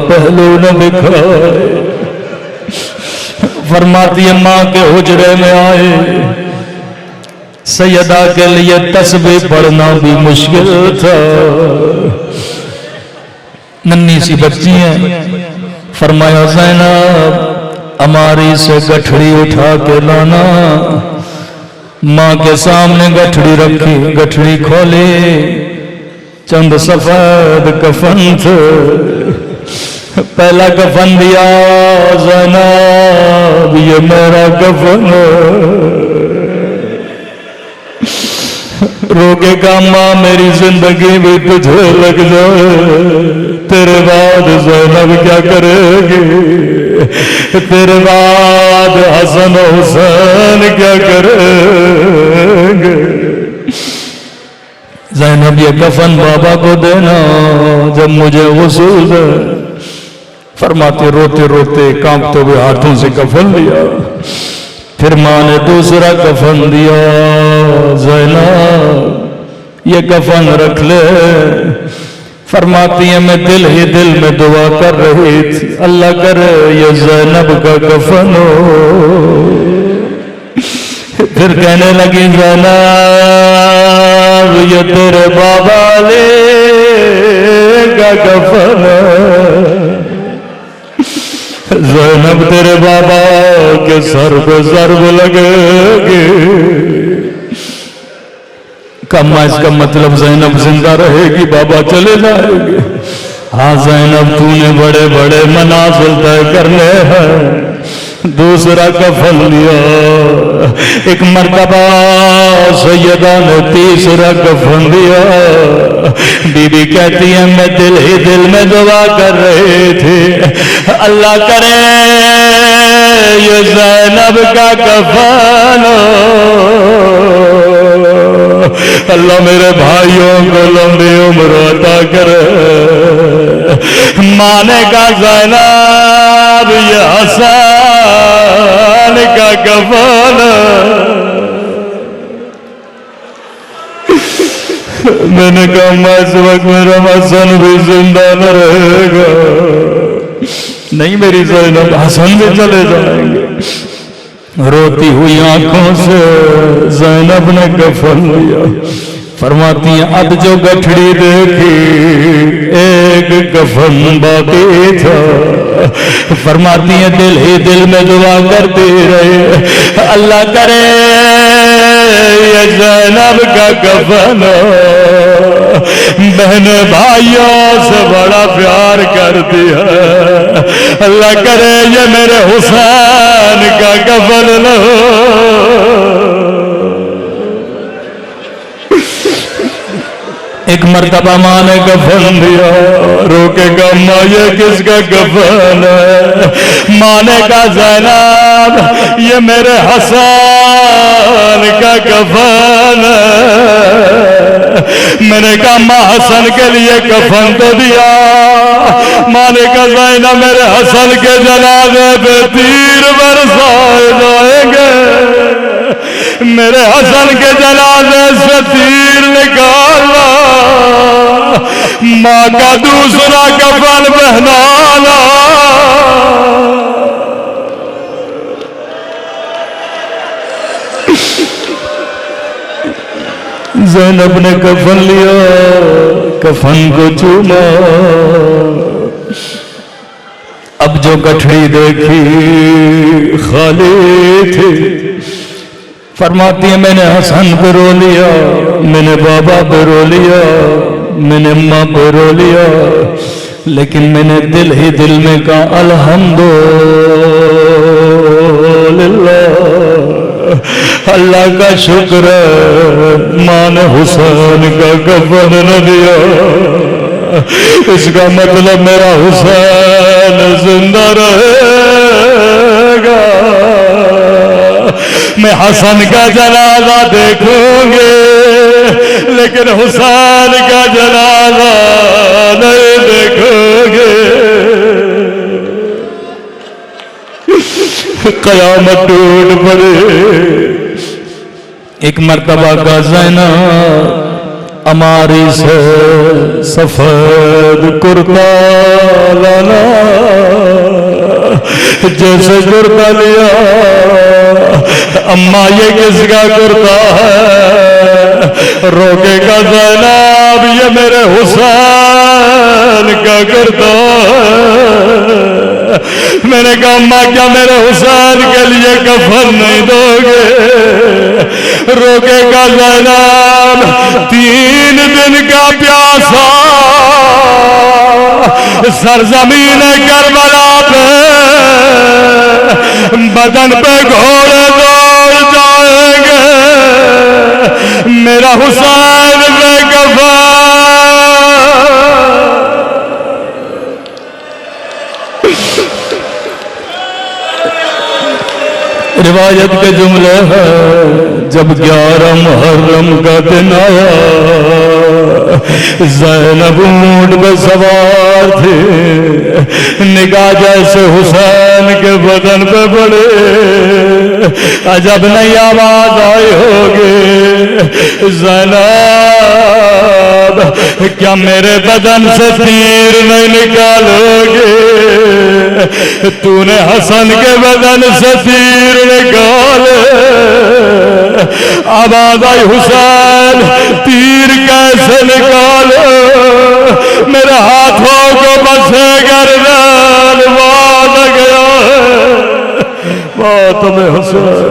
पहलू न दिखाए। फरमाती है माँ के हुजरे में आए, सैयदा के लिए तस्बीह पढ़ना भी मुश्किल था। नन्ही सी बच्ची है। फरमाया ज़ैनब हमारी से गठड़ी उठा के लाना। माँ के सामने गठड़ी रखी, गठड़ी खोली, चंद सफेद कफन थे। पहला कफन दिया ज़ैनब ये मेरा कफन है। रोके का माँ मेरी जिंदगी भी तुझे लग जाए, तेरे बाद ज़ैनब क्या करेगी? तेरे बाद हसन हुसैन क्या करेंगे? ज़ैनब ये कफन बाबा को देना जब मुझे वसूल है। फरमाते रोते रोते कांपते हुए हाथों से कफन लिया। फिर माँ ने दूसरा कफन दिया, ज़ैनब ये कफन रख ले। फरमाती है मैं दिल ही दिल में दुआ कर रही थी, अल्लाह करे ये ज़ैनब का कफन हो। फिर कहने लगी ज़ैनब ये तेरे बाबा ले का कफन है। ज़ैनब तेरे बाबा के सर पे ज़र्ब लगेगी। कम्मा इसका मतलब ज़ैनब जिंदा रहेगी, बाबा चले जाएंगे। हाँ ज़ैनब तूने बड़े बड़े मनाज़िल तय करने हैं। दूसरा कफन लिया। एक मर्तबा सैयदा ने तीसरा कफन दिया। बीबी कहती है मैं दिल ही दिल में दुआ कर रही थी, अल्लाह करे ये ज़ैनब का कफन अल्लाह मेरे भाइयों को लंबी उम्र अता करे। माने का ज़ैनब ये हसन का कफन। मैंने कहा मैं इस वक्त मेरा हसन भी जिंदा न रहेगा। नहीं मेरी ज़ैनब, हसन भी चले जाएंगे। रोती हुई आंखों से ज़ैनब ने कफन लिया। फरमाती हैं अब जो गठड़ी देखी एक कफन बाकी था। फरमाती हैं दिल ही दिल में दुआ करते रहे, अल्लाह करे ये ज़ैनब का कफन बहन भाइयों से बड़ा प्यार करती है, अल्लाह करे ये मेरे हुसैन का कफन न हो। एक मर्तबा माँ ने कफन दिया, रोकेगा माँ ये किसका कफन है? माँ ने कहा ज़ैनब ये मेरे हसन का कफन है। मैंने कहा माँ हसन के लिए कफन तो दिया। माँ ने कहा ज़ैनब मेरे हसन के जनाजे पे तीर बरसाए जाएंगे, मेरे हसन के जनाजे से तीर निकालना, माँ का दूसरा कफन पहनाना। ज़ैनब ने कफन लिया, कफन को चूमा। अब जो गठड़ी देखी खाली थी। फरमाती है मैंने हसन पे रो लिया, मैंने बाबा पे रो लिया, मैंने अम्मा पे रो लिया, लेकिन मैंने दिल ही दिल में कहा अल्हम्दुलिल्लाह, अल्लाह का शुक्र है माँ ने हुसैन का कफन न दिया। इसका मतलब मेरा हुसैन जिंदा रहेगा, मैं हसन का जनाजा देखूंगे लेकिन हुसैन का जनाजा नहीं देखोगे। कयामत टूट पड़े। एक मर्तबा का ज़ैनब हमारी से सफेद कुर्ता लाना, जैसे कुर्ता लिया, अम्मा ये किसका कुर्ता है? रोकेगा ज़ैनब ये मेरे हुसैन का कुर्ता है। मैंने कहा अम्मा क्या मेरे हुसैन के लिए कफन नहीं दोगे? रोकेगा ज़ैनब 3 दिन का प्यासा सरजमीन करबला पे बदन पे घोड़े दौड़ जाएंगे, मेरा हुसैन बेकफन। रिवायत के जुमले हैं जब 11 मुहर्रम का दिन आया, ज़ैनब ऊंट पे सवार थे, निगाह जैसे हुसैन के बदन पे पड़े, अजब नहीं आवाज आई होगी ज़ैनब क्या मेरे बदन से तीर नहीं निकालोगे? तूने हसन के बदन से तीर निकाले। आवाज आई हुसैन तीर कैसे निकाले? मेरे हाथों को बसे गर्दन बांध गया है। बात में हुसैन